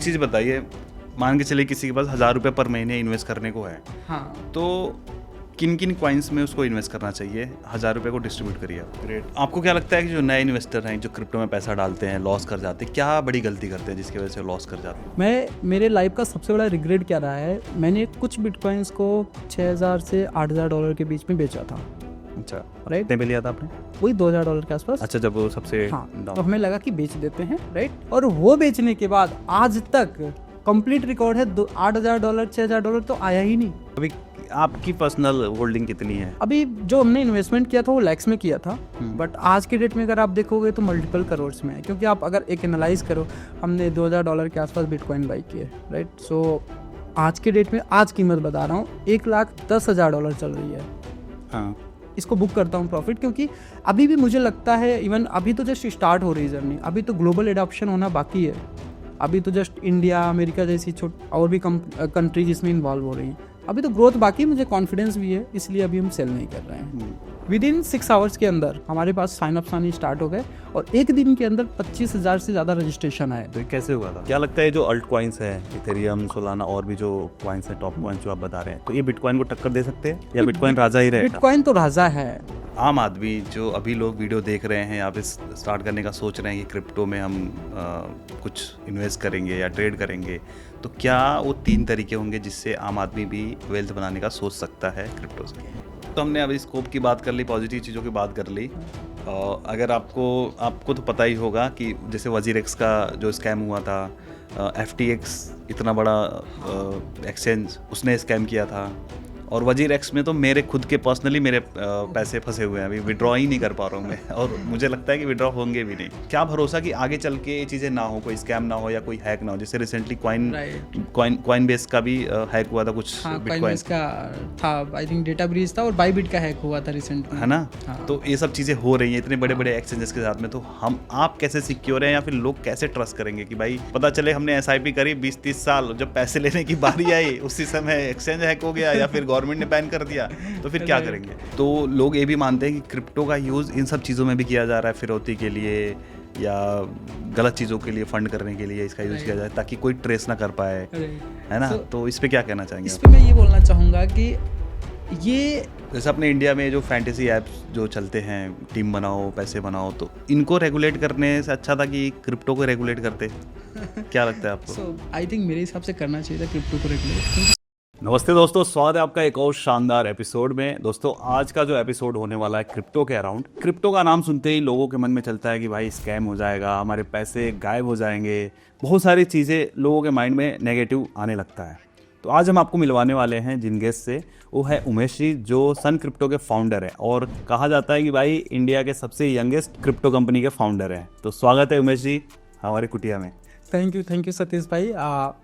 चीज़ बताइए, मान के चलिए किसी के पास 1000 रुपये पर महीने इन्वेस्ट करने को है, हाँ। तो किन किन कॉइन्स में उसको इन्वेस्ट करना चाहिए? 1000 रुपये को डिस्ट्रीब्यूट करिए आप। ग्रेट। आपको क्या लगता है कि जो नए इन्वेस्टर हैं जो क्रिप्टो में पैसा डालते हैं, लॉस कर जाते हैं, क्या बड़ी गलती करते हैं जिसकी वजह से लॉस कर जाते हैं? मेरे लाइफ का सबसे बड़ा रिग्रेट क्या रहा है, मैंने कुछ बिटकॉइंस को 6000 से $8000 के बीच में बेचा था। अच्छा, राइट। कितने पे लिया था आपने? वही $2000 के आसपास। अच्छा, जब वो सबसे हाँ, तो डाउन। हमें लगा कि बेच देते हैं, राइट। और वो बेचने के बाद आज तक कंप्लीट रिकॉर्ड है $8000 $6000 तो आया ही नहीं। अभी आपकी पर्सनल होल्डिंग कितनी है? अभी जो हमने इन्वेस्टमेंट किया था वो लैक्स में किया था, बट आज के डेट में अगर आप देखोगे तो मल्टीपल करोड़ में है। क्योंकि आप अगर एक एनालाइज करो, हमने $2000 के आसपास बिटकॉइन बाई किए, राइट। सो आज के डेट में, आज कीमत बता रहा हूँ, $1,10,000 चल रही है। हाँ, इसको बुक करता हूँ प्रॉफिट, क्योंकि अभी भी मुझे लगता है, इवन अभी तो जस्ट स्टार्ट हो रही है जर्नी, अभी तो ग्लोबल एडॉप्शन होना बाकी है। अभी तो जस्ट इंडिया, अमेरिका जैसी और भी कंट्री जिसमें इन्वॉल्व हो रही हैं। अभी तो ग्रोथ बाकी, मुझे कॉन्फिडेंस भी है, इसलिए अभी हम सेल नहीं कर रहे हैं। विद इन 6 आवर्स के अंदर हमारे पास साइन अप्स आने स्टार्ट हो गए और एक दिन के अंदर 25,000 से ज़्यादा रजिस्ट्रेशन आए। तो ये कैसे हुआ था? क्या लगता है जो अल्ट कॉइन्स है, इथेरियम, सोलाना और भी जो कॉइन्स हैं, टॉप कॉइन्स जो आप बता रहे हैं, तो ये बिटकॉइन को टक्कर दे सकते हैं या बिटकॉइन राजा ही रहेगा? बिटकॉइन तो राजा है। आम आदमी जो अभी लोग वीडियो देख रहे हैं या फिर स्टार्ट करने का सोच रहे हैं कि क्रिप्टो में हम कुछ इन्वेस्ट करेंगे या ट्रेड करेंगे, तो क्या वो 3 तरीके होंगे जिससे आम आदमी भी वेल्थ बनाने का सोच सकता है क्रिप्टो से? तो हमने अभी स्कोप की बात कर ली, पॉजिटिव चीज़ों की बात कर ली। अगर आपको तो पता ही होगा कि जैसे वजीरेक्स का जो स्कैम हुआ था, FTX इतना बड़ा एक्सचेंज, उसने स्कैम किया था। और वजीरेक्स में तो मेरे खुद के पर्सनली मेरे पैसे फंसे हुए हैं, अभी विड्रॉ ही नहीं कर पा रहा हूँ मैं, और मुझे लगता है कि विड्रॉ होंगे भी नहीं। क्या भरोसा कि आगे चल के ये चीज़ें ना हो, कोई स्कैम ना हो या कोई हैक ना हो। जैसे रिसेंटली कॉइन बेस का भी हैक हुआ था कुछ, बिटकॉइन का था, आई थिंक डेटा ब्रीच था, और बाइबिट का हैक हुआ था रिसेंट में, है ना। तो ये सब चीज़ें हो रही हैं इतने बड़े बड़े एक्सचेंजेस के साथ में, तो आप कैसे सिक्योर हैं या फिर लोग कैसे ट्रस्ट करेंगे कि भाई पता चले हमने SIP करी 20-30 साल, जब पैसे लेने की बारी आई उसी समय एक्सचेंज हैक हो गया या फिर गवर्नमेंट ने बैन कर दिया, तो फिर क्या करेंगे? तो लोग ये भी मानते हैं कि क्रिप्टो का यूज़ इन सब चीज़ों में भी किया जा रहा है, फिरौती के लिए या गलत चीज़ों के लिए, फंड करने के लिए इसका यूज़ किया जाए ताकि कोई ट्रेस ना कर पाए, है ना। तो इस पे क्या कहना चाहेंगे? इस पे मैं ये बोलना चाहूँगा कि ये जैसे अपने इंडिया में जो फैंटेसी ऐप्स जो चलते हैं, टीम बनाओ पैसे बनाओ, तो इनको रेगुलेट करने से अच्छा था कि क्रिप्टो को रेगुलेट करते। क्या लगता है आपको? आई थिंक मेरे हिसाब से करना चाहिए था क्रिप्टो को रेगुलेट। नमस्ते दोस्तों, स्वागत है आपका एक और शानदार एपिसोड में। दोस्तों, आज का जो एपिसोड होने वाला है क्रिप्टो के अराउंड। क्रिप्टो का नाम सुनते ही लोगों के मन में चलता है कि भाई स्कैम हो जाएगा, हमारे पैसे गायब हो जाएंगे, बहुत सारी चीज़ें लोगों के माइंड में नेगेटिव आने लगता है। तो आज हम आपको मिलवाने वाले हैं जिन गेस्ट से, वो है उमेश जी, जो सन क्रिप्टो के फाउंडर है और कहा जाता है कि भाई इंडिया के सबसे यंगेस्ट क्रिप्टो कंपनी के फाउंडर हैं। तो स्वागत है उमेश जी हमारे कुटिया में। थैंक यू सतीश भाई,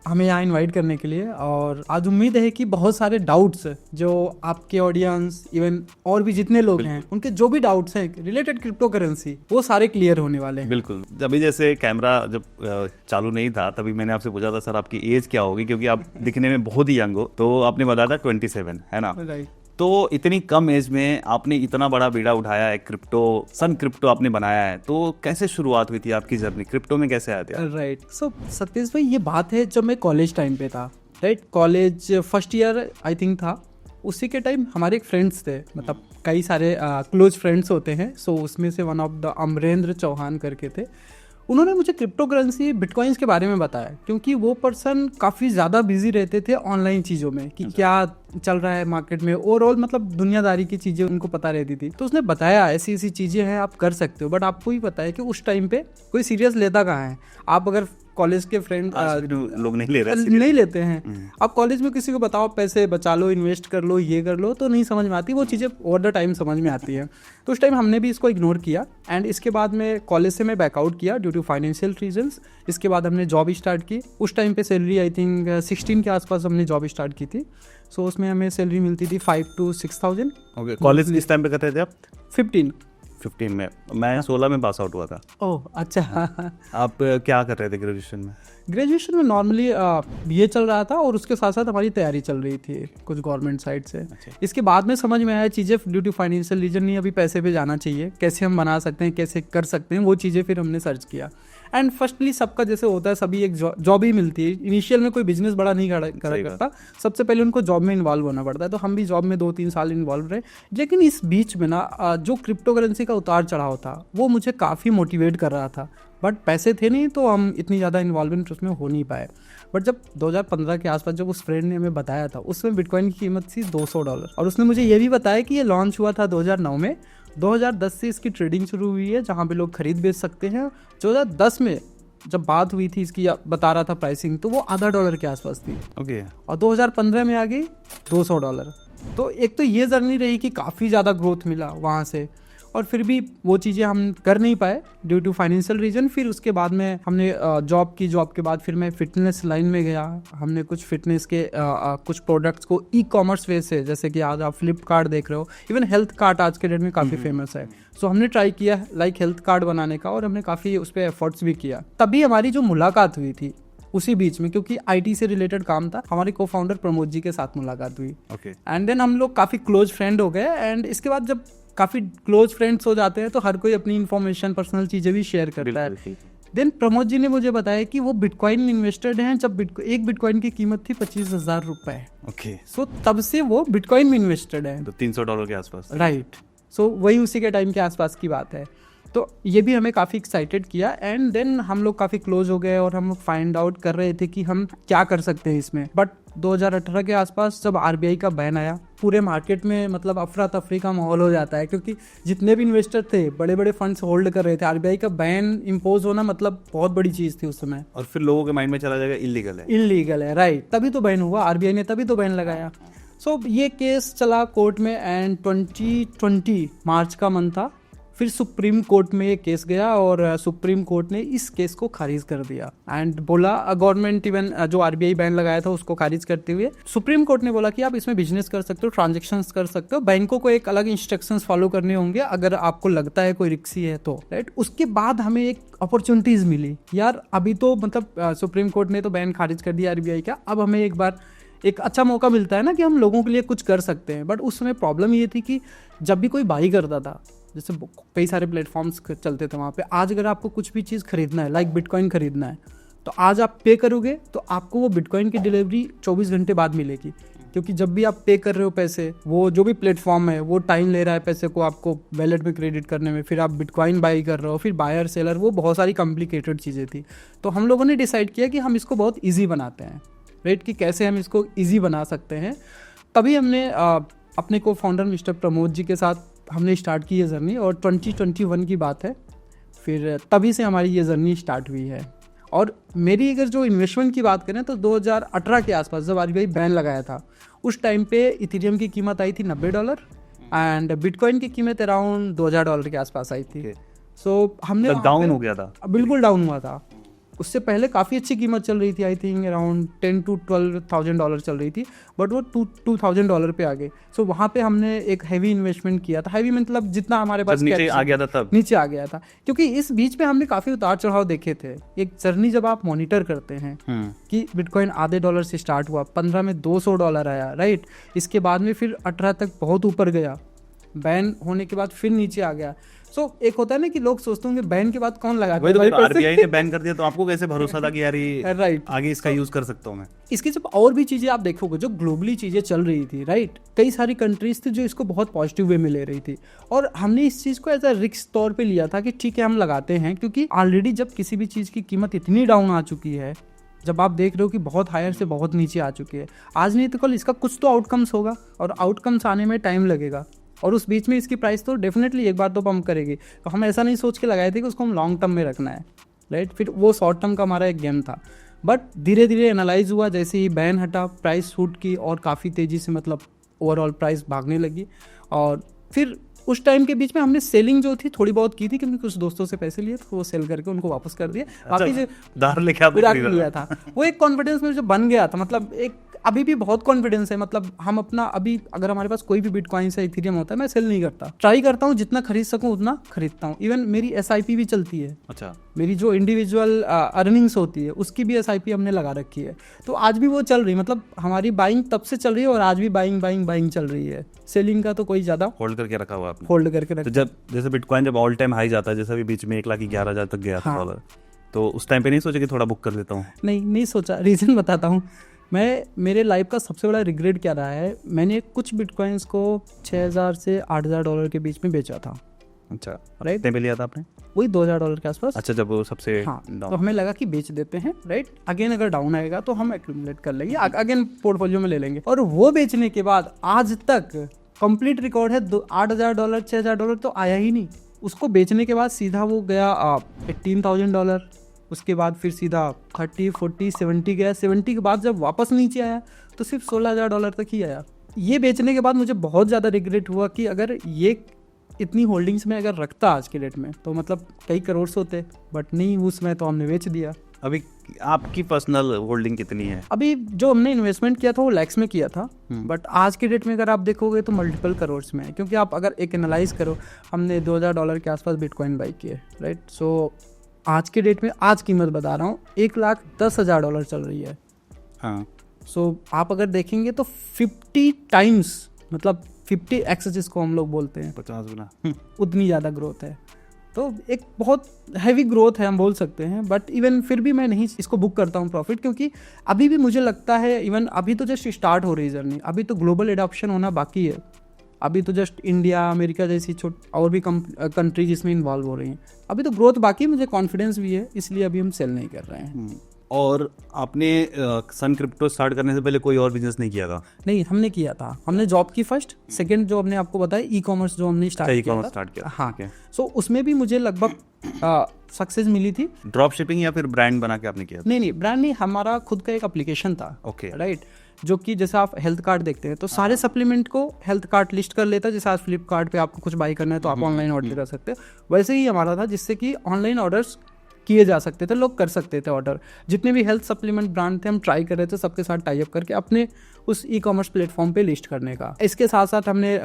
हमें यहाँ इनवाइट करने के लिए। और आज उम्मीद है कि बहुत सारे डाउट्स जो आपके ऑडियंस, इवन और भी जितने लोग हैं, उनके जो भी डाउट्स हैं रिलेटेड क्रिप्टो करेंसी, वो सारे क्लियर होने वाले हैं। बिल्कुल। अभी जैसे कैमरा जब चालू नहीं था तभी मैंने आपसे पूछा था सर आपकी एज क्या होगी, क्योंकि आप दिखने में बहुत ही यंग हो, तो आपने बताया था 27, है ना। राइट। तो इतनी कम एज में आपने इतना बड़ा बीड़ा उठाया है, सन क्रिप्टो आपने बनाया है, तो कैसे शुरुआत हुई थी आपकी जर्नी, क्रिप्टो में कैसे आए थे? राइट। सो सतीश भाई, ये बात है जब मैं कॉलेज टाइम पे था, right. College first year I think था। उसी के टाइम हमारे एक फ्रेंड्स थे, मतलब कई सारे क्लोज फ्रेंड्स होते हैं। सो उसमें से one of the Amrendra Chauhan करके थे, उन्होंने मुझे क्रिप्टो करेंसी बिटकॉइंस के बारे में बताया, क्योंकि वो पर्सन काफ़ी ज़्यादा बिजी रहते थे ऑनलाइन चीज़ों में कि क्या चल रहा है मार्केट में, ओवरऑल मतलब दुनियादारी की चीज़ें उनको पता रहती थी। तो उसने बताया ऐसी ऐसी चीज़ें हैं, आप कर सकते हो, बट आपको ही पता है कि उस टाइम पे कोई सीरियस लेता कहाँ है। आप अगर कॉलेज के फ्रेंड लोग नहीं ले रहे, नहीं लेते हैं। आप कॉलेज में किसी को बताओ पैसे बचा लो, इन्वेस्ट कर लो, ये कर लो, तो नहीं समझ में आती वो चीज़ें, ओवर द टाइम समझ में आती है। तो उस टाइम हमने भी इसको इग्नोर किया, एंड इसके बाद में कॉलेज से मैं बैकआउट किया ड्यू टू फाइनेंशियल रीजंस। इसके बाद हमने जॉब स्टार्ट की। उस टाइम पे सैलरी आई थिंक 16 के आसपास हमने जॉब स्टार्ट की थी। सो उसमें हमें सैलरी मिलती थी 5 to 6,000। ओके। कॉलेज किस टाइम पे कर रहे थे आप? 15 में। मैं 16 में पास आउट हुआ था। ओह अच्छा। आप क्या कर रहे थे ग्रेजुएशन में? ग्रेजुएशन में नॉर्मली BA चल रहा था, और उसके साथ साथ हमारी तैयारी चल रही थी कुछ गवर्नमेंट साइड से। अच्छा। इसके बाद में समझ में आया चीज़ें ड्यू टू फाइनेंशियल रीजन नहीं, अभी पैसे पे जाना चाहिए, कैसे हम बना सकते हैं, कैसे कर सकते हैं, वो चीज़ें फिर हमने सर्च किया। एंड फर्स्टली सबका जैसे होता है, सभी एक जॉब ही मिलती है इनिशियल में, कोई बिजनेस बड़ा नहीं करा करता, सबसे पहले उनको जॉब में इन्वॉल्व होना पड़ता है। तो हम भी जॉब में 2-3 साल इन्वॉल्व रहे, लेकिन इस बीच में ना जो क्रिप्टो करेंसी का उतार चढ़ाव था वो मुझे काफ़ी मोटिवेट कर रहा था, बट पैसे थे नहीं तो हम इतनी ज़्यादा इन्वॉल्वमेंट उसमें हो नहीं पाए। बट जब 2015 के आसपास जब उस फ्रेंड ने हमें बताया था, उसमें बिटकॉइन की कीमत थी $200, और उसने मुझे ये भी बताया कि ये लॉन्च हुआ था 2009 में, 2010 से इसकी ट्रेडिंग शुरू हुई है जहाँ पे लोग खरीद बेच सकते हैं। 2010 में जब बात हुई थी इसकी, बता रहा था प्राइसिंग, तो वो $0.50 के आसपास थी। ओके। और 2015 में आ गई $200। तो एक तो ये जर्नी रही कि काफ़ी ज़्यादा ग्रोथ मिला वहाँ से, और फिर भी वो चीज़ें हम कर नहीं पाए ड्यू टू फाइनेंशियल रीजन। फिर उसके बाद में हमने जॉब के बाद फिर मैं फिटनेस लाइन में गया। हमने कुछ फिटनेस के कुछ प्रोडक्ट्स को ई कॉमर्स वे से, जैसे कि आज आप फ्लिपकार्ट देख रहे हो, इवन हेल्थ कार्ड आज के डेट में काफ़ी फेमस है। सो हमने ट्राई किया लाइक हेल्थ कार्ड बनाने का, और हमने काफ़ी उस पर एफर्ट्स भी किया। तभी हमारी जो मुलाकात हुई थी उसी बीच में, क्योंकि आईटी से रिलेटेड काम था, हमारे को फाउंडर प्रमोद जी के साथ मुलाकात हुई। एंड देन हम लोग काफ़ी क्लोज फ्रेंड हो गए। एंड इसके बाद जब काफ़ी क्लोज फ्रेंड्स हो जाते हैं तो हर कोई अपनी इन्फॉर्मेशन, पर्सनल चीज़ें भी शेयर करता है। देन प्रमोद जी ने मुझे बताया कि वो बिटकॉइन इन्वेस्टेड हैं जब एक बिटकॉइन की कीमत थी $25,000। ओके। सो तब से वो बिटकॉइन में इन्वेस्टेड है, तो $300 के आसपास। राइट। सो वही उसी के टाइम के आसपास की बात है। तो ये भी हमें काफ़ी एक्साइटेड किया। एंड देन हम लोग काफ़ी क्लोज हो गए और हम लोग फाइंड आउट कर रहे थे कि हम क्या कर सकते हैं इसमें। बट 2018 के आसपास जब आरबीआई का बैन आया, पूरे मार्केट में मतलब अफरा तफरी का माहौल हो जाता है, क्योंकि जितने भी इन्वेस्टर थे बड़े बड़े फंड्स होल्ड कर रहे थे। आरबीआई का बैन इम्पोज होना मतलब बहुत बड़ी चीज़ थी उस समय, और फिर लोगों के माइंड में चला जाएगा इलीगल है, राइट। तभी तो बैन हुआ, आरबीआई ने तभी तो बैन लगाया। सो ये केस चला कोर्ट में, एंड 2020 मार्च का मंथ था। फिर सुप्रीम कोर्ट में ये केस गया और सुप्रीम कोर्ट ने इस केस को खारिज कर दिया। एंड बोला गवर्नमेंट, इवन जो आरबीआई बैन लगाया था उसको खारिज करते हुए सुप्रीम कोर्ट ने बोला कि आप इसमें बिजनेस कर सकते हो, ट्रांजैक्शंस कर सकते हो, बैंकों को एक अलग इंस्ट्रक्शंस फॉलो करने होंगे अगर आपको लगता है कोई रिस्की है तो, राइट। उसके बाद हमें एक अपॉर्चुनिटीज मिली यार, अभी तो मतलब सुप्रीम कोर्ट ने तो बैन खारिज कर दिया आरबीआई का, अब हमें एक बार एक अच्छा मौका मिलता है ना कि हम लोगों के लिए कुछ कर सकते हैं। बट उस समय प्रॉब्लम ये थी कि जब भी कोई बाई करता था, जैसे कई सारे प्लेटफॉर्म्स चलते थे वहाँ पे, आज अगर आपको कुछ भी चीज़ खरीदना है, लाइक बिटकॉइन खरीदना है, तो आज आप पे करोगे तो आपको वो बिटकॉइन की डिलीवरी 24 घंटे बाद मिलेगी। क्योंकि जब भी आप पे कर रहे हो पैसे, वो जो भी प्लेटफॉर्म है वो टाइम ले रहा है पैसे को आपको वैलेट में क्रेडिट करने में, फिर आप बिटकॉइन बाई कर रहे हो, फिर बायर सेलर, वो बहुत सारी कॉम्प्लिकेटेड चीज़ें थी। तो हम लोगों ने डिसाइड किया कि हम इसको बहुत ईजी बनाते हैं, राइट, कि कैसे हम इसको ईजी बना सकते हैं। तभी हमने अपने को फाउंडर मिस्टर प्रमोद जी के साथ हमने स्टार्ट की ये जर्नी, और 2021 की बात है, फिर तभी से हमारी ये जर्नी स्टार्ट हुई है। और मेरी अगर जो इन्वेस्टमेंट की बात करें तो 2018 के आसपास जब आरबीआई बैन लगाया था, उस टाइम पे इथेरियम की कीमत आई थी $90 एंड बिटकॉइन की कीमत अराउंड $2000 के आसपास आई थी। सो हमने डाउन हो गया था, बिल्कुल डाउन हुआ था। उससे पहले काफ़ी अच्छी कीमत चल रही थी, आई थिंक अराउंड $10,000 to $12,000 चल रही थी, बट वो $2,000 पे आ गए। सो वहाँ पे हमने एक हैवी इन्वेस्टमेंट किया था। हैवी मतलब जितना हमारे पास नीचे आ गया था, तब नीचे आ गया था, क्योंकि इस बीच में हमने काफ़ी उतार चढ़ाव देखे थे। एक जर्नी जब आप मॉनिटर करते हैं कि बिटकॉइन आधे $1 से स्टार्ट हुआ, 15 में $200 आया, राइट, इसके बाद में फिर 18 तक बहुत ऊपर गया, बैन होने के बाद फिर नीचे आ गया। सो एक होता है ना कि लोग सोचते होंगे बैन के बाद कौन लगाता है, तो आरबीआई ने बैन कर दिया तो आपको कैसे भरोसा था कि यार ये राइट आगे इसका यूज कर सकता हूँ मैं। इसकी जब और भी चीज़ें आप देखोगे, जो ग्लोबली चीज़ें चल रही थी, राइट, कई सारी कंट्रीज थी जो इसको बहुत पॉजिटिव वे में ले रही थी, और हमने इस चीज़ को एज अ रिस्क तौर पे लिया था कि ठीक है हम लगाते हैं, क्योंकि ऑलरेडी जब किसी भी चीज़ की कीमत इतनी डाउन आ चुकी है, जब आप देख रहे हो कि बहुत हायर से बहुत नीचे आ चुकी है, आज नहीं तो कल इसका कुछ तो आउटकम्स होगा, और आउटकम्स आने में टाइम लगेगा, और उस बीच में इसकी प्राइस तो डेफिनेटली एक बार तो पंप करेगी। तो हम ऐसा नहीं सोच के लगाए थे कि उसको हम लॉन्ग टर्म में रखना है, राइट। फिर वो शॉर्ट टर्म का हमारा एक गेम था, बट धीरे धीरे एनालाइज हुआ, जैसे ही बैन हटा प्राइस शूट की और काफ़ी तेज़ी से मतलब ओवरऑल प्राइस भागने लगी। और फिर उस टाइम के बीच में हमने सेलिंग जो थी थोड़ी बहुत की थी, क्योंकि कुछ दोस्तों से पैसे लिए तो वो सेल करके उनको वापस कर दिया। बाकी जो उधार लेके लिया था वो एक कॉन्फिडेंस में जो बन गया था, मतलब एक अभी भी बहुत कॉन्फिडेंस है। मतलब हम अपना अभी अगर हमारे पास कोई भी बिटकॉइन से इथेरियम होता है, मैं सेल नहीं करता, ट्राई करता हूँ जितना खरीद सकूँ उतना खरीदता हूँ। इवन मेरी एसआईपी भी चलती है। अच्छा, मेरी जो इंडिविजुअल अर्निंग्स होती है उसकी भी एसआईपी हमने लगा रखी है, तो आज भी वो चल रही, मतलब हमारी बाइंग तब से चल रही है और आज भी बाइंग चल रही है। सेलिंग का तो कोई ज्यादा होल्ड करके रखा हुआ आपने? होल्ड करके रखा। तो जब जैसे बिटकॉइन जब ऑल टाइम हाई जाता है, जैसे अभी बीच में 1,11,000 तक गया था डॉलर, तो उस टाइम पे नहीं सोचा कि थोड़ा बुक कर देता हूँ? नहीं सोचा। रीज़न बताता हूँ। मेरे लाइफ का सबसे बड़ा रिग्रेट क्या रहा है, मैंने कुछ बिटकॉइंस को 6,000 से 8,000 डॉलर के बीच में बेचा था। अच्छा, राइट। कितने पे लिया था आपने? वही 2,000 डॉलर के आसपास। अच्छा, जब वो सबसे हाँ, down। तो हमें लगा कि बेच देते हैं, राइट। अगेन अगर डाउन आएगा तो हम एक्यूमुलेट कर लेंगे, अगेन पोर्टफोलियो में ले लेंगे। और वो बेचने के बाद आज तक कंप्लीट रिकॉर्ड है 8,000 डॉलर 6,000 डॉलर तो आया ही नहीं। उसको बेचने के बाद सीधा वो गया 18,000 डॉलर, उसके बाद फिर सीधा 30, 40, 70 गया। 70 के बाद जब वापस नीचे आया तो सिर्फ 16,000 डॉलर तक ही आया। ये बेचने के बाद मुझे बहुत ज़्यादा रिग्रेट हुआ कि अगर ये इतनी होल्डिंग्स में अगर रखता आज के डेट में तो मतलब कई करोड़ होते, बट नहीं, उसमें तो हमने बेच दिया। अभी आपकी पर्सनल होल्डिंग कितनी है? अभी जो हमने इन्वेस्टमेंट किया था वो लैक्स में किया था, बट आज के डेट में अगर आप देखोगे तो मल्टीपल करोड्स में है। क्योंकि आप अगर एक एनालाइज करो, हमने 2,000 डॉलर के आसपास बिटकॉइन बाई किए, राइट। सो आज के डेट में, आज कीमत बता रहा हूँ, 1,10,000 डॉलर चल रही है। हाँ। सो आप अगर देखेंगे तो 50 टाइम्स, मतलब 50x जिसको हम लोग बोलते हैं, 50 गुना, उतनी ज़्यादा ग्रोथ है। तो एक बहुत हैवी ग्रोथ है हम बोल सकते हैं। बट इवन फिर भी मैं नहीं इसको बुक करता हूँ प्रॉफिट, क्योंकि अभी भी मुझे लगता है, इवन अभी तो जस्ट स्टार्ट हो रही जर्नी, अभी तो ग्लोबल एडॉप्शन होना बाकी है। अभी तो जस्ट इंडिया, अमेरिका जैसी और भी कंट्री जिसमें इन्वॉल्व हो रही हैं। अभी तो ग्रोथ बाकी, मुझे कॉन्फिडेंस भी है, इसलिए अभी हम सेल नहीं कर रहे हैं। और आपने सन क्रिप्टो स्टार्ट करने से पहले कोई और बिजनेस नहीं किया था? नहीं, हमने किया था। हमने जॉब की फर्स्ट, सेकंड जो हमने आपको बताया ई कॉमर्स जो हमने स्टार्ट किया। हाँ, सो उसमें भी मुझे लगभग सक्सेस मिली थी। ड्रॉप शिपिंग या फिर ब्रांड बना के आपने किया था? नहीं, ब्रांड नहीं, हमारा खुद का एक एप्लीकेशन था। Okay, right. जो कि जैसे आप हेल्थ कार्ड देखते हैं तो सारे सप्लीमेंट को हेल्थ कार्ड लिस्ट कर लेता है। जैसे आज फ्लिपकार्ट पे आपको कुछ बाई करना है तो आप ऑनलाइन ऑर्डर कर सकते हो, वैसे ही हमारा था, जिससे कि ऑनलाइन ऑर्डर्स किए जा सकते थे, लोग कर सकते थे ऑर्डर। जितने भी हेल्थ सप्लीमेंट ब्रांड थे हम ट्राई कर रहे थे सबके साथ टाई अप करके अपने उस ई कॉमर्स प्लेटफॉर्म पे लिस्ट करने का। इसके साथ साथ हमने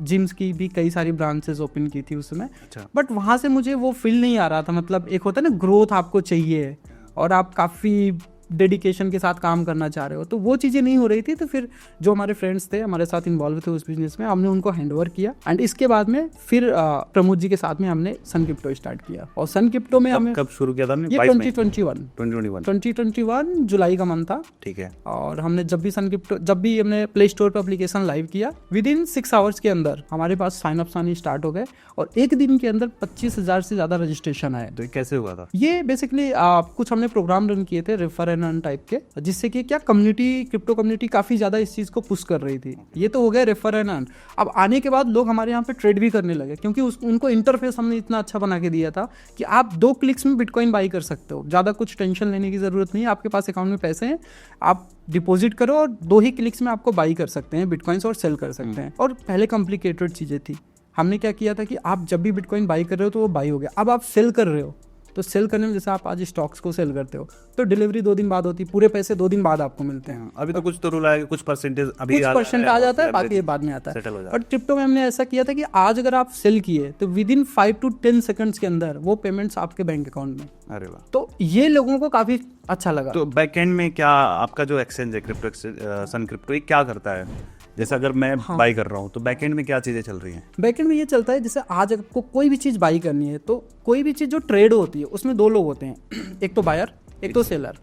जिम्स की भी कई सारी ब्रांचेस ओपन की थी उसमें। अच्छा। बट वहाँ से मुझे वो फील नहीं आ रहा था। मतलब एक होता है ना, ग्रोथ आपको चाहिए और आप काफ़ी डेडिकेशन के साथ काम करना चाह रहे हो, तो वो चीज़ें नहीं हो रही थी। तो फिर जो हमारे फ्रेंड्स थे, हमारे साथ इन्वॉल्व थे उस बिजनेस में, हमने उनको हैंडओवर किया। एंड इसके बाद में फिर प्रमोद जी के साथ में हमने सन क्रिप्टो स्टार्ट किया। और सन क्रिप्टो में हमें कब शुरू किया था? ये 2021 जुलाई का मंथ था। ठीक है। और हमने जब भी हमने प्ले स्टोर पर एप्लीकेशन लाइव किया, विद इन 6 आवर्स के अंदर हमारे पास साइन अप्स आने स्टार्ट हो गए और एक दिन के अंदर 25,000 से ज़्यादा रजिस्ट्रेशन आए। तो ये कैसे हुआ था? ये बेसिकली कुछ हमने प्रोग्राम रन किए थे, रेफर एंड अर्न टाइप के, जिससे कि क्या क्रिप्टो कम्युनिटी काफ़ी ज़्यादा इस चीज़ को पुश कर रही थी। ये तो हो गया रेफर एंड अर्न। अब आने के बाद लोग हमारे यहाँ पे ट्रेड भी करने लगे, क्योंकि उनको इंटरफेस हमने इतना अच्छा बना के दिया था कि आप 2 क्लिक्स में बिटकॉइन बाई कर सकते हो। ज़्यादा कुछ टेंशन लेने की ज़रूरत नहीं है। आपके पास अकाउंट में पैसे हैं, आप डिपॉजिट करो और 2 ही क्लिक्स में आपको बाई कर सकते हैं बिटकॉइंस और सेल कर सकते हैं। और पहले कॉम्प्लिकेटेड चीज़ें थी। हमने क्या किया था कि आप जब भी बिटकॉइन बाई कर रहे हो तो वो बाई हो गया। अब आप सेल कर रहे हो तो सेल करने में, जैसे आप आज स्टॉक्स को सेल करते हो तो डिलीवरी 2 दिन बाद होती है, पूरे पैसे 2 दिन बाद आपको मिलते हैं। अभी तो कुछ तो रूल आया, कुछ परसेंटेज अभी कुछ परसेंट आ जाता है, बाकी बाद में आता है। और क्रिप्टो में हमने ऐसा किया था कि आज अगर आप सेल किए तो विद इन 5 to 10 सेकंड्स के अंदर वो पेमेंट्स आपके बैंक अकाउंट में। अरे वाह। तो ये लोगों को काफी अच्छा लगा। तो बैक एंड में क्या आपका जो एक्सचेंज है क्रिप्टो एक्सचेंज सन क्रिप्टो, ये क्या करता है? जैसे अगर मैं बाई कर रहा हूँ तो बैकएंड में क्या चीज़ें चल रही हैं? बैकएंड में ये चलता है, जैसे आज आपको कोई भी चीज़ बाई करनी है तो कोई भी चीज़ जो ट्रेड होती है उसमें 2 लोग होते हैं, एक तो बायर, एक तो सेलर।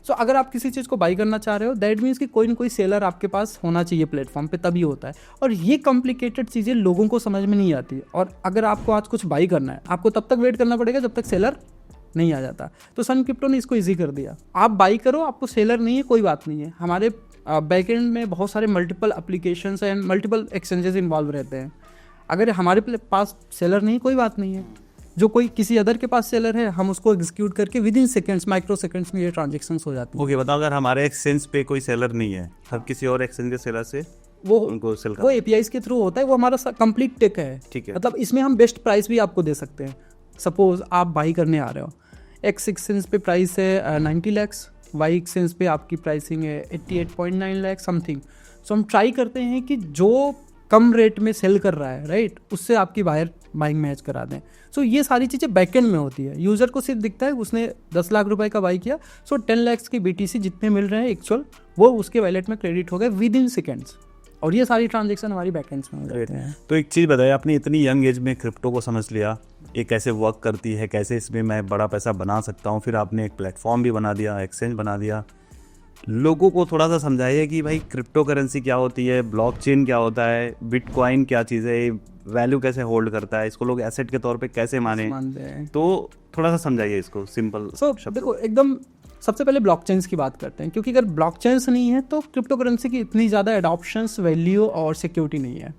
सो अगर आप किसी चीज़ को बाई करना चाह रहे हो, दैट मीन्स कि कोई ना कोई सेलर आपके पास होना चाहिए प्लेटफॉर्म पे, तभी होता है। और ये कॉम्प्लिकेटेड चीज़ें लोगों को समझ में नहीं आती। और अगर आपको आज कुछ बाई करना है, आपको तब तक वेट करना पड़ेगा जब तक सेलर नहीं आ जाता। तो सन क्रिप्टो ने इसको ईजी कर दिया। आप बाई करो, आपको सेलर नहीं है, कोई बात नहीं है। हमारे बैकएंड में बहुत सारे multiple applications and multiple exchanges involve रहते हैं। अगर हमारे पास सेलर नहीं, कोई बात नहीं है। जो कोई किसी अदर के पास सेलर है, हम उसको एग्जीक्यूट करके with in seconds, micro seconds में ये ट्रांजेक्शंस हो जाती है। ओके, बताओ अगर हमारे एक्सचेंज पे कोई सेलर नहीं है, हम किसी और एक्सचेंज के सेलर से वो उनको सेल वो APIs के थ्रू होता है, वो हमारा कंप्लीट टेक है। ठीक है। मतलब इसमें हम बेस्ट प्राइस भी आपको दे सकते हैं। सपोज आप बाई करने आ रहे हो, X एक्सचेंज पे प्राइस है 90 lakhs, Y एक्सचेंज पे आपकी प्राइसिंग है 88.9 लाख समथिंग। सो हम ट्राई करते हैं कि जो कम रेट में सेल कर रहा है, राइट, उससे आपकी बाइंग मैच करा दें। सो ये सारी चीज़ें बैकएंड में होती है। यूज़र को सिर्फ दिखता है उसने 10 लाख रुपए का बाई किया, सो 10 lakhs की BTC जितने मिल रहे हैं एक्चुअल, वो उसके वॉलेट में क्रेडिट हो गए विद इन सेकेंड्स। और ये सारी ट्रांजेक्शन हमारी बैकएंड्स में हो जाते हैं। तो एक चीज़ बताइए, आपने इतनी यंग एज में क्रिप्टो को समझ लिया, ये कैसे वर्क करती है, कैसे इसमें मैं बड़ा पैसा बना सकता हूँ, फिर आपने एक प्लेटफॉर्म भी बना दिया, एक्सचेंज बना दिया। लोगों को थोड़ा सा समझाइए कि भाई क्रिप्टो करेंसी क्या होती है, ब्लॉकचेन क्या होता है, बिटकॉइन क्या चीज़ है, वैल्यू कैसे होल्ड करता है, इसको लोग एसेट के तौर पे कैसे मानते हैं। तो थोड़ा सा समझाइए इसको सिंपल देखो एकदम सबसे पहले ब्लॉकचेन्स की बात करते हैं, क्योंकि अगर ब्लॉकचेन्स नहीं है तो क्रिप्टो करेंसी की इतनी ज़्यादा एडॉप्शंस, वैल्यू और सिक्योरिटी नहीं है।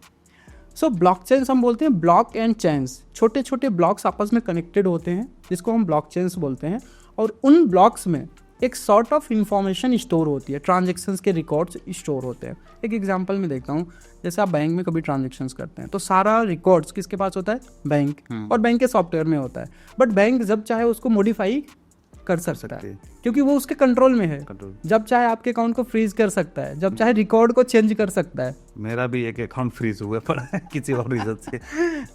सो ब्लॉकचेन्स हम बोलते हैं ब्लॉक एंड चेन्स, छोटे छोटे ब्लॉक्स आपस में कनेक्टेड होते हैं जिसको हम ब्लॉकचेन्स बोलते हैं, और उन ब्लॉक्स में एक सॉर्ट ऑफ इंफॉर्मेशन स्टोर होती है, ट्रांजेक्शन्स के रिकॉर्ड्स स्टोर होते हैं। एक एग्जांपल में देखता हूँ, जैसे आप बैंक में कभी ट्रांजेक्शन्स करते हैं तो सारा रिकॉर्ड्स किसके पास होता है, बैंक, और बैंक के सॉफ्टवेयर में होता है। बट बैंक जब चाहे उसको मॉडिफाई कर सकता है क्योंकि वो उसके कंट्रोल में है। जब चाहे आपके अकाउंट को फ्रीज कर सकता है, जब चाहे रिकॉर्ड को चेंज कर सकता है। मेरा भी एक अकाउंट फ्रीज हुआ पड़ा है किसी और रीजन से।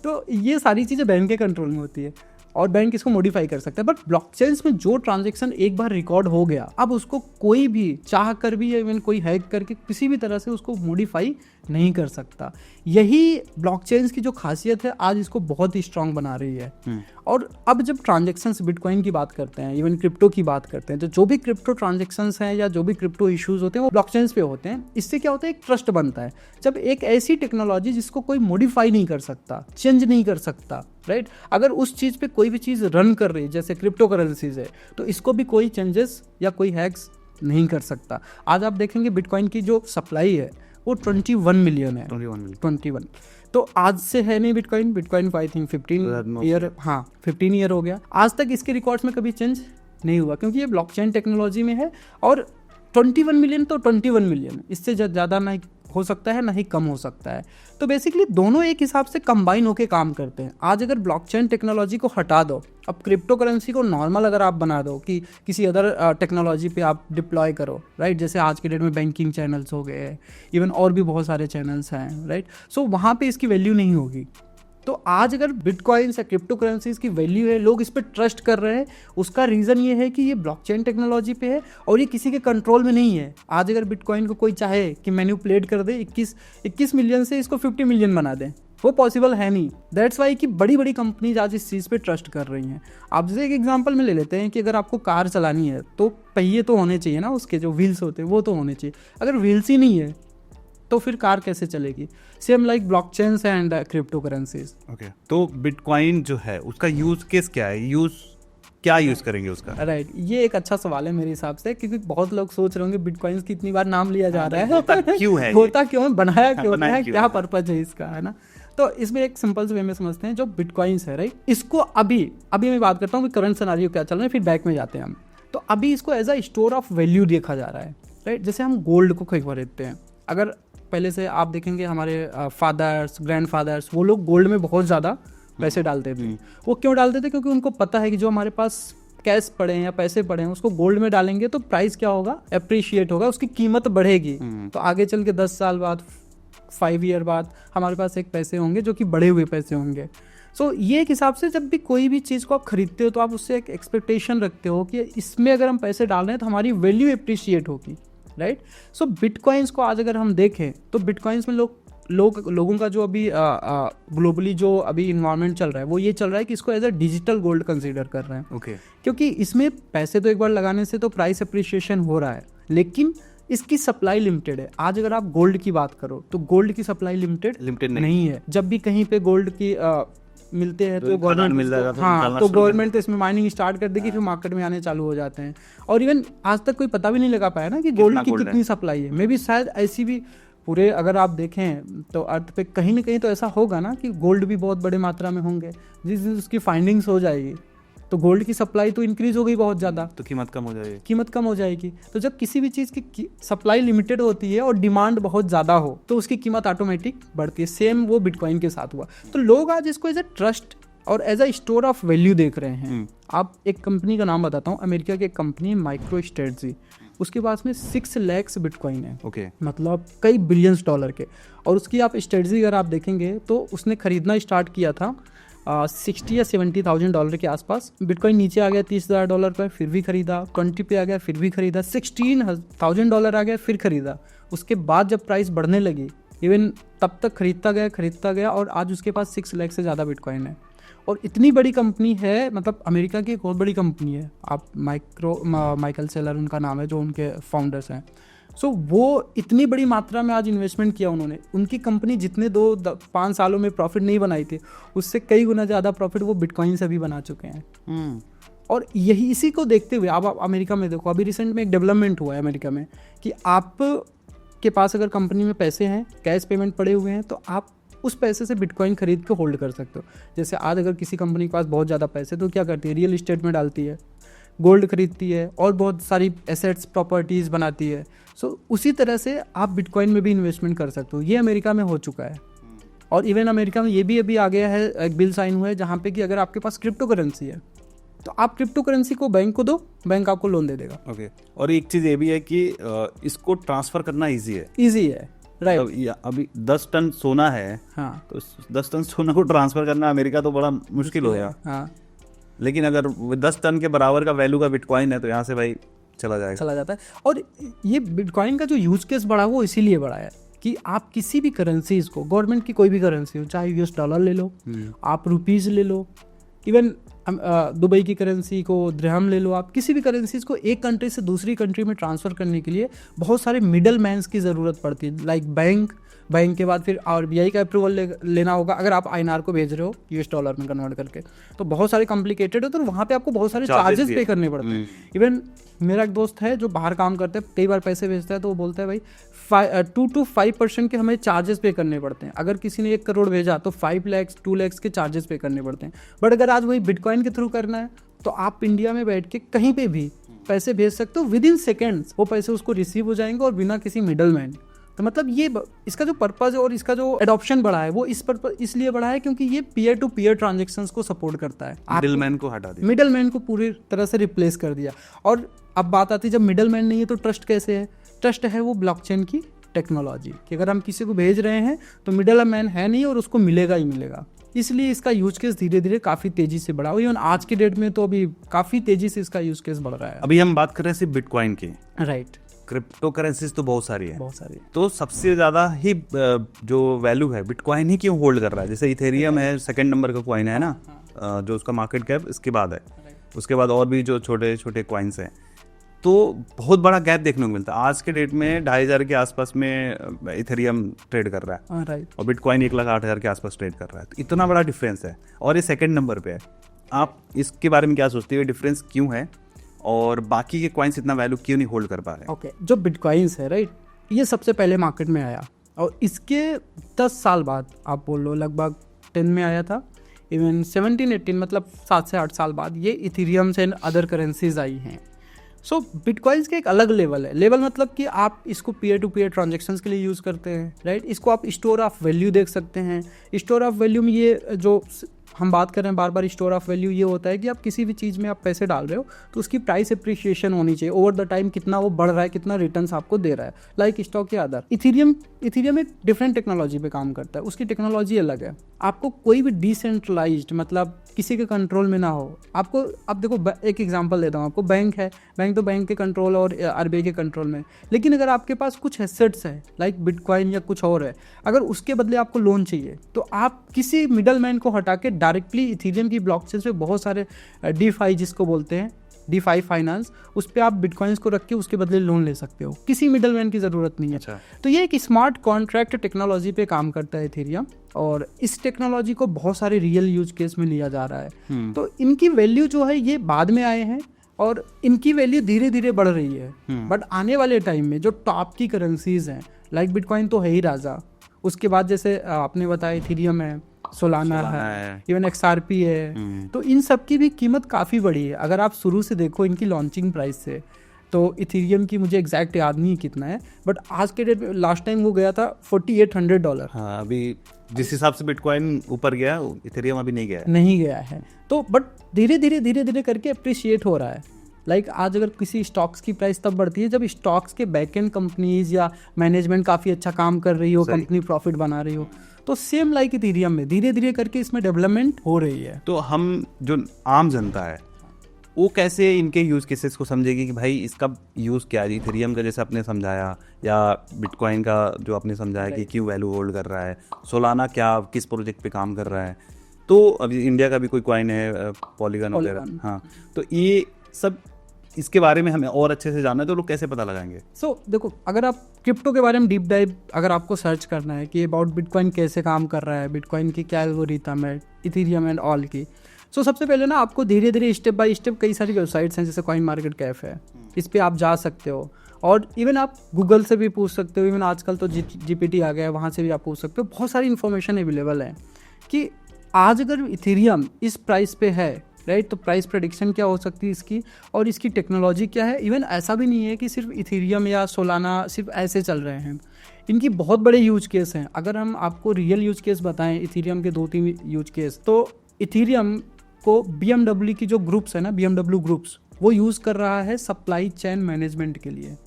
तो ये सारी चीज़ें बैंक के कंट्रोल में होती है और बैंक इसको मॉडिफाई कर सकता है। बट ब्लॉकचेन्स में जो ट्रांजैक्शन एक बार रिकॉर्ड हो गया, अब उसको कोई भी चाह कर भी, इवन कोई हैक करके किसी भी तरह से उसको मॉडिफाई नहीं कर सकता। यही ब्लॉकचेन्स की जो खासियत है, आज इसको बहुत ही स्ट्रांग बना रही है। और अब जब ट्रांजैक्शंस बिटकॉइन की बात करते हैं, इवन क्रिप्टो की बात करते हैं, तो जो भी क्रिप्टो ट्रांजैक्शंस हैं या जो भी क्रिप्टो इश्यूज होते हैं वो ब्लॉकचेन्स पे होते हैं। इससे क्या होता है, एक ट्रस्ट बनता है। जब एक ऐसी टेक्नोलॉजी जिसको कोई मॉडिफाई नहीं कर सकता, चेंज नहीं कर सकता, राइट, अगर उस चीज़ पे कोई भी चीज़ रन कर रही है, जैसे क्रिप्टो करेंसीज है, तो इसको भी कोई चेंजेस या कोई हैक्स नहीं कर सकता। आज आप देखेंगे बिटकॉइन की जो सप्लाई है वो 21 मिलियन है। 21 तो आज से है नहीं बिटकॉइन को आई थिंक 15 ईयर हो गया। आज तक इसके रिकॉर्ड्स में कभी चेंज नहीं हुआ क्योंकि ये ब्लॉकचेन टेक्नोलॉजी में है। और 21 मिलियन तो 21 मिलियन, इससे ज़्यादा ना हो सकता है ना ही कम हो सकता है। तो बेसिकली दोनों एक हिसाब से कंबाइन होके काम करते हैं। आज अगर ब्लॉकचेन टेक्नोलॉजी को हटा दो, अब क्रिप्टो करेंसी को नॉर्मल अगर आप बना दो कि किसी अदर टेक्नोलॉजी पे आप डिप्लॉय करो, राइट, जैसे आज के डेट में बैंकिंग चैनल्स हो गए, इवन और भी बहुत सारे चैनल्स हैं, राइट, सो वहाँ पे इसकी वैल्यू नहीं होगी। तो आज अगर बिटकॉइंस या क्रिप्टो करेंसीज की वैल्यू है, लोग इस पर ट्रस्ट कर रहे हैं, उसका रीज़न ये है कि ये ब्लॉकचेन टेक्नोलॉजी पे है और ये किसी के कंट्रोल में नहीं है। आज अगर बिटकॉइन को कोई चाहे कि मैनिपुलेट कर दे, 21 मिलियन से इसको 50 मिलियन बना दें, वो पॉसिबल है नहीं। दैट्स वाई कि बड़ी बड़ी कंपनीज आज इस चीज़ पे ट्रस्ट कर रही हैं। आप जैसे एक एग्जांपल में ले लेते हैं कि अगर आपको कार चलानी है तो पहिए तो होने चाहिए ना, उसके जो व्हील्स होते हैं वो तो होने चाहिए। अगर व्हील्स ही नहीं है तो फिर कार कैसे चलेगी? Same like blockchains and crypto currencies. Okay, तो बिटकॉइन जो है उसका यूज केस क्या है, क्या यूज करेंगे उसका? राइट, ये एक अच्छा सवाल है मेरे हिसाब से, क्योंकि बहुत लोग सोच रहे होंगे बिटकॉइंस की इतनी बार नाम लिया जा रहा है, होता क्यों है, होता क्यों है, बनाया क्यों है, क्या पर्पज है इसका, है ना। तो इसमें एक सिंपल से वे में समझते हैं, जो बिटकॉइंस है, राइट, इसको अभी मैं बात करता हूँ कि करंट सिनेरियो क्या चल रहा है, फिर बैक में जाते हैं हम। तो अभी इसको as a store of value देखा जा रहा है, राइट। जैसे हम गोल्ड को खरीदते हैं, अगर पहले से आप देखेंगे हमारे फादर्स, ग्रैंडफादर्स, वो लोग गोल्ड में बहुत ज़्यादा पैसे डालते थे। वो क्यों डालते थे? क्योंकि उनको पता है कि जो हमारे पास कैश पड़े हैं या पैसे पड़े हैं उसको गोल्ड में डालेंगे तो प्राइस क्या होगा, एप्रिशिएट होगा, उसकी कीमत बढ़ेगी। तो आगे चल के 10 साल बाद, 5 ईयर बाद हमारे पास एक पैसे होंगे जो कि बढ़े हुए पैसे होंगे। सो ये एक हिसाब से जब भी कोई भी चीज़ को आप खरीदते हो तो आप उससे एक एक्सपेक्टेशन रखते हो कि इसमें अगर हम पैसे डाल रहे हैं तो हमारी वैल्यू एप्रिशिएट होगी, राइट। सो बिटकॉइंस को आज अगर हम देखें तो बिटकॉइंस में लोगों का जो अभी ग्लोबली जो अभी इन्वायरमेंट चल रहा है वो ये चल रहा है कि इसको as a digital gold consider कर रहे हैं। ओके, क्योंकि इसमें पैसे तो एक बार लगाने से तो प्राइस अप्रिशिएशन हो रहा है, लेकिन इसकी सप्लाई लिमिटेड है। आज अगर आप गोल्ड की बात करो तो गोल्ड की सप्लाई लिमिटेड नहीं है। जब भी कहीं पे गोल्ड की मिलते हैं तो गवर्नमेंट तो इसमें माइनिंग स्टार्ट कर देगी, फिर मार्केट में आने चालू हो जाते हैं। और इवन आज तक कोई पता भी नहीं लगा पाया ना कि गोल्ड की कितनी सप्लाई है। मे बी शायद ऐसी भी पूरे अगर आप देखें तो अर्थ पे कहीं ना कहीं तो ऐसा होगा ना कि गोल्ड भी बहुत बड़े मात्रा में होंगे। जिस दिन उसकी फाइंडिंग्स हो जाएगी तो गोल्ड की सप्लाई तो इंक्रीज हो गई बहुत ज़्यादा, तो कीमत कम हो जाएगी। तो जब किसी भी चीज़ की सप्लाई लिमिटेड होती है और डिमांड बहुत ज़्यादा हो तो उसकी कीमत ऑटोमेटिक बढ़ती है। सेम वो बिटकॉइन के साथ हुआ। तो लोग आज इसको एज ए ट्रस्ट और as a store of value देख रहे हैं। आप एक कंपनी का नाम बताता हूँ, अमेरिका की एक कंपनी माइक्रो स्ट्रेटजी, उसके पास में 6 लाख बिटकॉइन है। ओके, मतलब कई बिलियंस डॉलर के। और उसकी आप स्ट्रेटजी अगर आप देखेंगे तो उसने खरीदना स्टार्ट किया था 60 या 70,000 डॉलर के आसपास। बिटकॉइन नीचे आ गया $30,000 पर, फिर भी खरीदा, 20 पे आ गया, फिर भी खरीदा, $16,000 आ गया, फिर खरीदा। उसके बाद जब प्राइस बढ़ने लगी इवन तब तक खरीदता गया और आज उसके पास 6 लाख से ज़्यादा बिटकॉइन है। और इतनी बड़ी कंपनी है, मतलब अमेरिका की एक बहुत बड़ी कंपनी है, आप माइकल सेलर उनका नाम है जो उनके फाउंडर्स हैं। सो वो इतनी बड़ी मात्रा में आज इन्वेस्टमेंट किया उन्होंने। उनकी कंपनी जितने 2-5 सालों में प्रॉफिट नहीं बनाई थी, उससे कई गुना ज़्यादा प्रॉफिट वो बिटकॉइन से भी बना चुके हैं। और यही इसी को देखते हुए आप अमेरिका में देखो, अभी रिसेंट में एक डेवलपमेंट हुआ है अमेरिका में कि आप के पास अगर कंपनी में पैसे हैं, कैश पेमेंट पड़े हुए हैं, तो आप उस पैसे से बिटकॉइन खरीद के होल्ड कर सकते हो। जैसे आज अगर किसी कंपनी के पास बहुत ज़्यादा पैसे तो क्या करती है, रियल इस्टेट में डालती है, गोल्ड खरीदती है और बहुत सारी एसेट्स प्रॉपर्टीज़ बनाती है। सो उसी तरह से आप बिटकॉइन में भी इन्वेस्टमेंट कर सकते हो। ये अमेरिका में हो चुका है। और इवन अमेरिका में ये भी अभी आ गया है, एक बिल साइन हुआ है जहाँ पे कि अगर आपके पास क्रिप्टो करेंसी है तो आप क्रिप्टो करेंसी को बैंक को दो, बैंक आपको लोन दे देगा। ओके। और एक चीज़ ये भी है कि इसको ट्रांसफ़र करना ईजी है, राइट। अभी 10 टन सोना है, हाँ, तो 10 टन सोना को ट्रांसफ़र करना अमेरिका तो बड़ा मुश्किल हो गया। हाँ, लेकिन अगर 10 टन के बराबर का वैल्यू का बिटकॉइन है तो यहाँ से भाई चला जाता है। और ये बिटकॉइन का जो यूज केस बढ़ा वो इसीलिए बढ़ा है कि आप किसी भी करेंसीज को, गवर्नमेंट की कोई भी करेंसी हो, चाहे US डॉलर ले लो, आप रुपीज़ ले लो, इवन दुबई की करेंसी को दिरहम ले लो, आप किसी भी करेंसीज को एक कंट्री से दूसरी कंट्री में ट्रांसफ़र करने के लिए बहुत सारे मिडल मैन्स की ज़रूरत पड़ती है। लाइक बैंक के बाद फिर RBI का अप्रूवल लेना होगा। अगर आप INR को भेज रहे हो US डॉलर में कन्वर्ट करके, तो बहुत सारे कॉम्प्लिकेटेड है, तो वहाँ पे आपको बहुत सारे चार्जेस पे करने पड़ते हैं। इवन मेरा एक दोस्त है जो बाहर काम करता है, कई बार पैसे भेजता है तो वो बोलता है भाई 2 to 5% के हमें चार्जेस पे करने पड़ते हैं। अगर किसी ने 1 करोड़ भेजा तो 5 लाख 2 लाख के चार्जेस पे करने पड़ते हैं। बट अगर आज वही बिटकॉइन के थ्रू करना है तो आप इंडिया में बैठ के कहीं पे भी पैसे भेज सकते हो, विद इन सेकेंड्स वो पैसे उसको रिसीव हो जाएंगे और बिना किसी मिडल मैन। तो मतलब ये इसका जो पर्पज़ है और इसका जो एडॉप्शन बढ़ा है वो इसलिए बढ़ा है क्योंकि ये पीयर टू पीयर ट्रांजेक्शंस को सपोर्ट करता है। मिडलमैन को हटा दिया, मिडलमैन को पूरी तरह से रिप्लेस कर दिया। और अब बात आती है, जब मिडलमैन नहीं है तो ट्रस्ट कैसे है? ट्रस्ट है वो ब्लॉकचेन की टेक्नोलॉजी कि अगर हम किसी को भेज रहे हैं तो मिडल मैन है नहीं और उसको मिलेगा ही मिलेगा। इसलिए इसका यूज केस धीरे धीरे काफ़ी तेजी से बढ़ा हुआ है। आज के डेट में तो अभी काफ़ी तेजी से इसका यूज केस बढ़ रहा है। अभी हम बात कर रहे हैं सिर्फ बिटकॉइन की, राइट। क्रिप्टो करेंसीज तो बहुत सारी है, तो सबसे ज़्यादा ही जो वैल्यू है बिटकॉइन ही क्यों होल्ड कर रहा है? जैसे इथेरियम है, सेकंड नंबर का कॉइन है ना, जो उसका मार्केट कैप इसके बाद है, उसके बाद और भी जो छोटे छोटे कॉइन्स हैं, तो बहुत बड़ा गैप देखने को मिलता है। आज के डेट में 2,500 के आसपास में इथेरियम ट्रेड कर रहा है, राइट, और बिटकॉइन 1,08,000 के आसपास ट्रेड कर रहा है। तो इतना बड़ा डिफरेंस है और ये सेकंड नंबर पे है। आप इसके बारे में क्या सोचते हो, डिफरेंस क्यों है और बाकी के कॉइन्स इतना वैल्यू क्यों नहीं होल्ड कर पा रहे? ओके, जो बिटकॉइंस है, राइट, ये सबसे पहले मार्केट में आया और इसके 10 साल बाद, आप बोल लो लगभग 10 में आया था, इवन 17-18 मतलब 7 से 8 साल बाद ये इथेरियम्स एंड अदर करेंसीज आई हैं। सो बिटकॉइंस का एक अलग लेवल है। लेवल मतलब कि आप इसको पीयर टू पीयर ट्रांजेक्शन्स के लिए यूज़ करते हैं, राइट। इसको आप स्टोर ऑफ वैल्यू देख सकते हैं। स्टोर ऑफ वैल्यू में ये जो हम बात कर रहे हैं बार बार, स्टोर ऑफ वैल्यू ये होता है कि आप किसी भी चीज़ में आप पैसे डाल रहे हो तो उसकी प्राइस एप्रिसिएशन होनी चाहिए ओवर द टाइम, कितना वो बढ़ रहा है, कितना रिटर्न्स आपको दे रहा है, लाइक स्टॉक या अदर। इथेरियम एक डिफरेंट टेक्नोलॉजी पे काम करता है, उसकी टेक्नोलॉजी अलग है। आपको कोई भी डिसेंट्रलाइज्ड मतलब किसी के कंट्रोल में ना हो। आपको अब देखो, एक एग्जांपल देता हूँ आपको। बैंक है, बैंक तो बैंक के कंट्रोल और RBI के कंट्रोल में, लेकिन अगर आपके पास कुछ एसेट्स है लाइक बिटकॉइन या कुछ और है, अगर उसके बदले आपको लोन चाहिए तो आप किसी मिडल मैन को हटा के डायरेक्टली इथेरियम की ब्लॉकचेन पे बहुत सारे DeFi जिसको बोलते हैं, DeFi फाइनेंस, उस पर आप बिटकॉइंस को रख के उसके बदले लोन ले सकते हो। किसी मिडल मैन की ज़रूरत नहीं है। अच्छा। तो ये एक स्मार्ट कॉन्ट्रैक्ट टेक्नोलॉजी पे काम करता है इथेरियम, और इस टेक्नोलॉजी को बहुत सारे रियल यूज केस में लिया जा रहा है। तो इनकी वैल्यू जो है ये बाद में आए हैं और इनकी वैल्यू धीरे धीरे बढ़ रही है। बट आने वाले टाइम में जो टॉप की करेंसीज हैं, लाइक बिटकॉइन तो है ही राजा, उसके बाद जैसे आपने बताया इथेरियम है, सोलाना है, इवन XRP है, तो इन सब की भी कीमत काफ़ी बड़ी है। अगर आप शुरू से देखो इनकी लॉन्चिंग प्राइस से, तो इथेरियम की मुझे एग्जैक्ट याद नहीं कितना है, बट आज के डेट में लास्ट टाइम वो गया था $4,800। हाँ, अभी जिस हिसाब से बिटकॉइन ऊपर गया, इथेरियम अभी नहीं गया है। तो बट धीरे धीरे करके अप्रिशिएट हो रहा है। लाइक आज अगर किसी स्टॉक्स की प्राइस तब बढ़ती है जब स्टॉक्स के बैकएंड कंपनीज या मैनेजमेंट काफ़ी अच्छा काम कर रही हो, कंपनी प्रॉफिट बना रही हो। तो सेम लाइक इथेरियम में धीरे धीरे करके इसमें डेवलपमेंट हो रही है। तो हम जो आम जनता है वो कैसे इनके यूज़ केसेस को समझेगी कि भाई इसका यूज़ क्या है, इथेरियम का जैसे आपने समझाया या बिटकॉइन का जो आपने समझाया कि क्यों वैल्यू होल्ड कर रहा है, सोलाना क्या किस प्रोजेक्ट पे काम कर रहा है। तो अभी इंडिया का भी कोई कॉइन है पॉलीगन वगैरह, हाँ, तो ये सब इसके बारे में हमें और अच्छे से जानना है तो लोग कैसे पता लगाएंगे? देखो, अगर आप क्रिप्टो के बारे में डीप डाइव अगर आपको सर्च करना है कि अबाउट बिटकॉइन कैसे काम कर रहा है, बिटकॉइन की क्या एल्गोरिथम है, इथेरियम एंड ऑल की, सबसे पहले ना आपको धीरे धीरे स्टेप बाय स्टेप कई सारी वेबसाइट्स हैं, जैसे कॉइन मार्केट कैफ है, इस पर आप जा सकते हो, और इवन आप गूगल से भी पूछ सकते हो, इवन आजकल तो GPT आ गया है, वहाँ से भी आप पूछ सकते हो। बहुत सारी इन्फॉर्मेशन अवेलेबल है कि आज अगर इथेरियम इस प्राइस पे है, राइट, तो प्राइस प्रेडिक्शन क्या हो सकती है इसकी, और इसकी टेक्नोलॉजी क्या है। इवन ऐसा भी नहीं है कि सिर्फ इथेरियम या सोलाना सिर्फ ऐसे चल रहे हैं, इनकी बहुत बड़े यूज केस हैं। अगर हम आपको रियल यूज केस बताएं इथेरियम के 2-3 यूज केस, तो इथेरियम को BMW की जो ग्रुप्स है ना, BMW ग्रुप्स, वो यूज़ कर रहा है सप्लाई चेन मैनेजमेंट के लिए।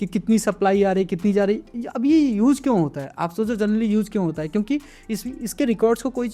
कि कितनी सप्लाई आ रही, कितनी जा रही। अब ये यूज़ क्यों होता है, आप सोचो जनरली यूज़ क्यों होता है, क्योंकि इसके रिकॉर्ड्स को कोई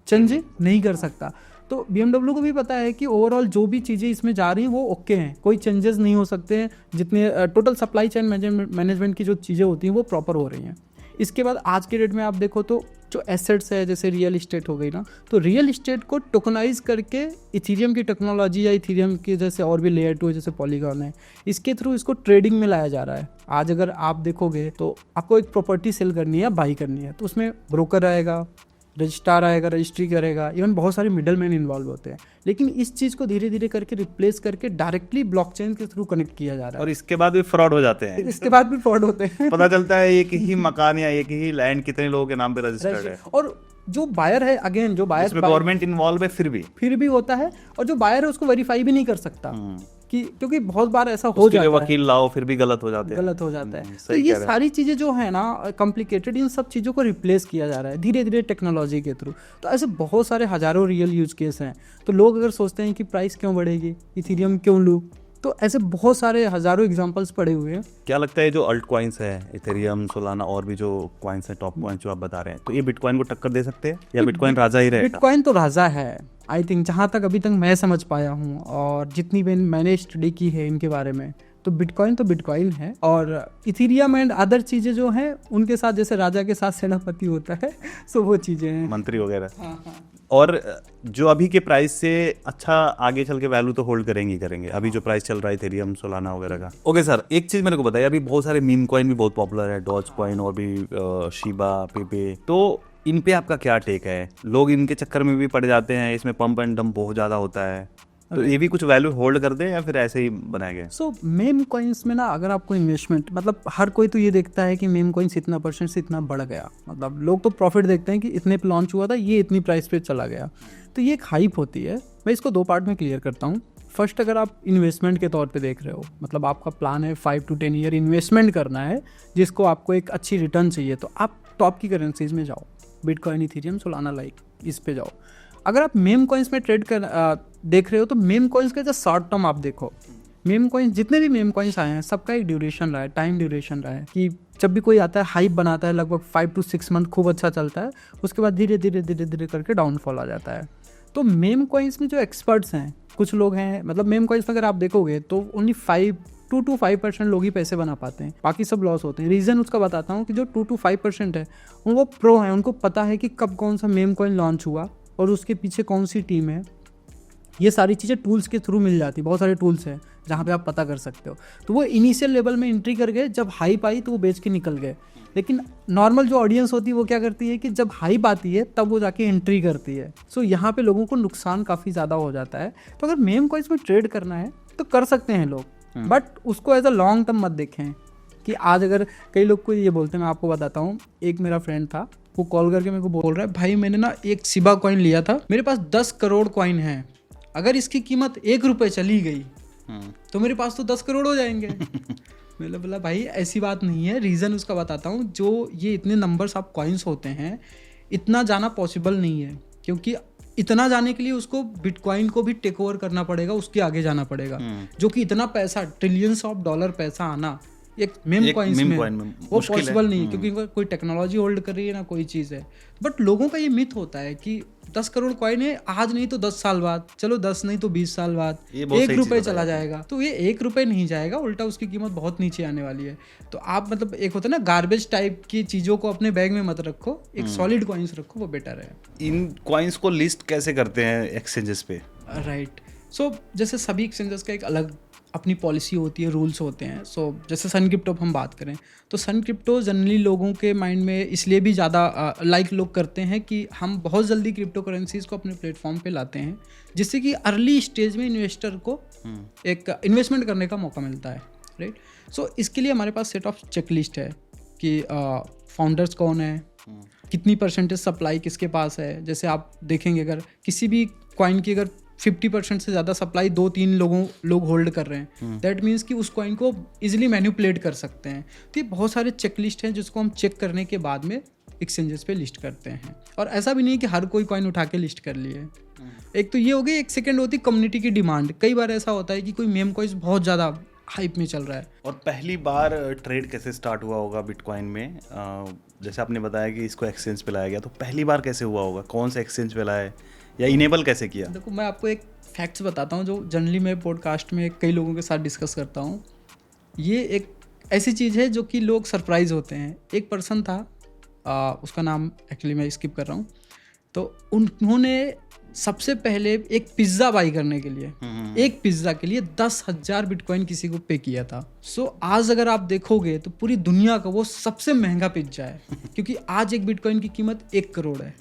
चेंज नहीं कर सकता। तो BMW को भी पता है कि ओवरऑल जो भी चीज़ें इसमें जा रही हैं वो ओके हैं, कोई चेंजेस नहीं हो सकते हैं, जितने टोटल सप्लाई चेन मैनेजमेंट की जो चीज़ें होती हैं वो प्रॉपर हो रही हैं। इसके बाद आज के डेट में आप देखो तो जो एसेट्स है, जैसे रियल इस्टेट हो गई ना, तो रियल इस्टेट को टोकनाइज करके इथेरियम की टेक्नोलॉजी या इथेरियम की जैसे और भी लेयर 2 जैसे पॉलीगॉन है, इसके थ्रू इसको ट्रेडिंग में लाया जा रहा है। आज अगर आप देखोगे तो आपको एक प्रॉपर्टी सेल करनी है या बाई करनी है, तो उसमें ब्रोकर आएगा, रजिस्ट्रार आएगा, रजिस्ट्री करेगा, इवन बहुत सारे मिडल मैन इन्वॉल्व होते हैं। लेकिन इस चीज़ को धीरे धीरे करके रिप्लेस करके डायरेक्टली ब्लॉकचेन के थ्रू कनेक्ट किया जा रहा है, और इसके बाद भी फ्रॉड हो जाते हैं। इसके बाद भी फ्रॉड होते हैं। पता चलता है एक ही मकान या एक ही लैंड कितने लोगों के नाम पे रजिस्टर्ड है, और जो बायर है, अगेन जो बायर, इसमें गवर्नमेंट इन्वॉल्व है फिर भी होता है, और जो बायर है उसको वेरीफाई भी नहीं कर सकता कि, क्योंकि बहुत बार ऐसा हो जाता है, वकील लाओ फिर भी गलत हो जाते हैं। तो ये सारी चीज़ें जो है ना कॉम्प्लिकेटेड, इन सब चीज़ों को रिप्लेस किया जा रहा है धीरे धीरे टेक्नोलॉजी के थ्रू। तो ऐसे बहुत सारे हजारों रियल यूज केस हैं। तो लोग अगर सोचते हैं कि प्राइस क्यों बढ़ेगी, इथेरियम क्यों लूँ, तो ऐसे बहुत सारे हजारों एग्जांपल्स पड़े हुए हैं। क्या लगता है जो अल्ट कॉइन्स है, इथेरियम, सोलाना और भी जो कॉइन्स है, टॉप कॉइन्स जो आप बता रहे हैं, तो ये बिटकॉइन को टक्कर दे सकते हैं या बिटकॉइन राजा ही रहेगा? बिटकॉइन तो राजा है, आई थिंक, जहाँ तक अभी तक मैं समझ पाया हूँ और जितनी भी मैंने स्टडी की है इनके बारे में, तो बिटकॉइन है। और इथेरियम एंड अदर चीज़ें जो हैं उनके साथ, जैसे राजा के साथ सेनापति होता है, सो वो चीज़ें हैं, मंत्री वगैरह। हाँ। और जो अभी के प्राइस से अच्छा आगे चल के वैल्यू तो होल्ड करेंगे अभी जो प्राइस चल रहा है इथेरियम, सोलाना वगैरह का। ओके सर, एक चीज मेरे को बताइए, अभी बहुत सारे मीम कॉइन भी बहुत पॉपुलर है, डॉज कॉइन और भी शिबा, पेपे, तो इन पे आपका क्या टेक है? लोग इनके चक्कर में भी पड़ जाते हैं, इसमें पंप एंड डंप बहुत ज्यादा होता है, तो ये भी कुछ वैल्यू होल्ड कर दे या फिर ऐसे ही बनाए गए? मेम कॉइन्स में ना अगर आपको इन्वेस्टमेंट, मतलब हर कोई तो ये देखता है कि मेम कॉइन्स इतना % से इतना बढ़ गया, मतलब लोग तो प्रॉफिट देखते हैं कि इतने पे लॉन्च हुआ था, ये इतनी प्राइस पे चला गया, तो ये एक हाइप होती है। मैं इसको 2 पार्ट में क्लियर करता हूँ। फर्स्ट, अगर आप इन्वेस्टमेंट के तौर पे देख रहे हो, मतलब आपका प्लान है 5 to 10 ईयर इन्वेस्टमेंट करना है, जिसको आपको एक अच्छी रिटर्न चाहिए, तो आप टॉप की करेंसीज में जाओ, बिटकॉइन, इथेरियम, सोलाना, लाइक इस पे जाओ। अगर आप मेम कॉइन्स में ट्रेड देख रहे हो, तो मेम कॉइन्स का जो शॉर्ट टर्म आप देखो, मेम कॉइन्स, जितने भी मेम कॉइन्स आए हैं सबका एक ड्यूरेशन रहा है, टाइम ड्यूरेशन रहा है, कि जब भी कोई आता है हाइप बनाता है, लगभग 5 to 6 मंथ खूब अच्छा चलता है, उसके बाद धीरे धीरे करके डाउनफॉल आ जाता है। तो मेम कॉइन्स में जो एक्सपर्ट्स हैं, कुछ लोग हैं, मतलब मेम कॉइन्स में अगर आप देखोगे तो ओनली 2 to 5% लोग ही पैसे बना पाते हैं, बाकी सब लॉस होते हैं। रीज़न उसका बताता हूँ कि जो 2 to 5% है वो प्रो है, उनको पता है कि कब कौन सा मेम कॉइन लॉन्च हुआ और उसके पीछे कौन सी टीम है। ये सारी चीज़ें टूल्स के थ्रू मिल जाती, बहुत सारे टूल्स हैं जहाँ पे आप पता कर सकते हो। तो वो इनिशियल लेवल में एंट्री कर गए, जब हाइप आई तो वो बेच के निकल गए। लेकिन नॉर्मल जो ऑडियंस होती है वो क्या करती है कि जब हाइप आती है तब वो जाके एंट्री करती है। सो यहाँ पे लोगों को नुकसान काफ़ी ज़्यादा हो जाता है। तो अगर मेम कॉइन्स में ट्रेड करना है तो कर सकते हैं लोग, बट उसको एज अ लॉन्ग टर्म मत देखें कि आज अगर कई लोग को ये बोलते हैं, मैं आपको बताता हूँ, एक मेरा फ्रेंड था, वो कॉल करके मेरे को बोल रहा है, भाई मैंने ना एक शिबा कॉइन लिया था, मेरे पास 10 करोड़ कॉइन है, अगर इसकी कीमत 1 रुपये चली गई तो मेरे पास तो 10 करोड़ हो जाएंगे। मैंने बोला भाई ऐसी बात नहीं है, रीज़न उसका बताता हूँ। जो ये इतने नंबर्स ऑफ कॉइन्स होते हैं, इतना जाना पॉसिबल नहीं है, क्योंकि इतना जाने के लिए उसको बिटकॉइन को भी टेक ओवर करना पड़ेगा, उसके आगे जाना पड़ेगा, जो कि इतना पैसा, ट्रिलियंस ऑफ डॉलर पैसा आना एक मेम एक कॉइन्स meme में coin में वो मुश्किल है। पॉसिबल नहीं है, क्योंकि कोई टेक्नोलॉजी होल्ड कर रही है ना कोई चीज़ है। बट लोगों का ये मिथ होता है कि 10 करोड़ कॉइन है, आज नहीं तो 10 साल बाद, चलो 10 नहीं तो 20 साल बाद ये बहुत 1 सही रुपये चीज़ चला बताई आपने। जाएगा। तो ये 1 रुपये नहीं जाएगा, उल्टा उसकी कीमत बहुत नीचे आने वाली है। तो आप मतलब एक होता है ना गार्बेज टाइप की चीज़ों को अपने बैग में मत रखो, एक सॉलिड कॉइन्स रखो, वो बेटर है। इन कॉइन्स को लिस्ट कैसे करते हैं एक्सचेंजेस पे? राइट। सो जैसे सभी एक्सचेंजेस का एक अलग अपनी पॉलिसी होती है, रूल्स होते हैं। सो जैसे सन क्रिप्टो हम बात करें तो सन क्रिप्टो जनरली लोगों के माइंड में इसलिए भी ज़्यादा लाइक लोग करते हैं कि हम बहुत जल्दी क्रिप्टो करेंसीज को अपने प्लेटफॉर्म पे लाते हैं, जिससे कि अर्ली स्टेज में इन्वेस्टर को एक इन्वेस्टमेंट करने का मौका मिलता है। राइट। सो इसके लिए हमारे पास सेट ऑफ चेकलिस्ट है कि फाउंडर्स कौन है, कितनी परसेंटेज सप्लाई किसके पास है। जैसे आप देखेंगे अगर किसी भी कॉइन की अगर 50% से ज़्यादा सप्लाई 2-3 लोग होल्ड कर रहे हैं, दैट मीन्स कि उस कॉइन को इजीली मैनिपुलेट कर सकते हैं। तो ये बहुत सारे चेकलिस्ट हैं जिसको हम चेक करने के बाद में एक्सचेंजेस पे लिस्ट करते हैं। और ऐसा भी नहीं कि हर कोई कॉइन उठा के लिस्ट कर लिए। एक तो ये हो गई, एक सेकेंड होती कम्युनिटी की डिमांड। कई बार ऐसा होता है कि कोई मेम कॉइन्स बहुत ज़्यादा हाइप में चल रहा है। और पहली बार ट्रेड कैसे स्टार्ट हुआ होगा बिटकॉइन में? जैसे आपने बताया कि इसको एक्सचेंज पे लाया गया, तो पहली बार कैसे हुआ होगा? कौन से एक्सचेंज पे लाया या इनेबल कैसे किया? देखो मैं आपको एक फैक्ट्स बताता हूँ जो जनरली मैं पॉडकास्ट में कई लोगों के साथ डिस्कस करता हूँ। ये एक ऐसी चीज़ है जो कि लोग सरप्राइज होते हैं। एक पर्सन था, उसका नाम एक्चुअली मैं स्किप कर रहा हूँ। तो उन्होंने सबसे पहले एक पिज़्ज़ा बाई करने के लिए, एक पिज़्ज़ा के लिए 10,000 बिटकॉइन किसी को पे किया था। सो आज अगर आप देखोगे तो पूरी दुनिया का वो सबसे महंगा पिज़्ज़ा है, क्योंकि आज एक बिटकॉइन की कीमत 1 करोड़ है।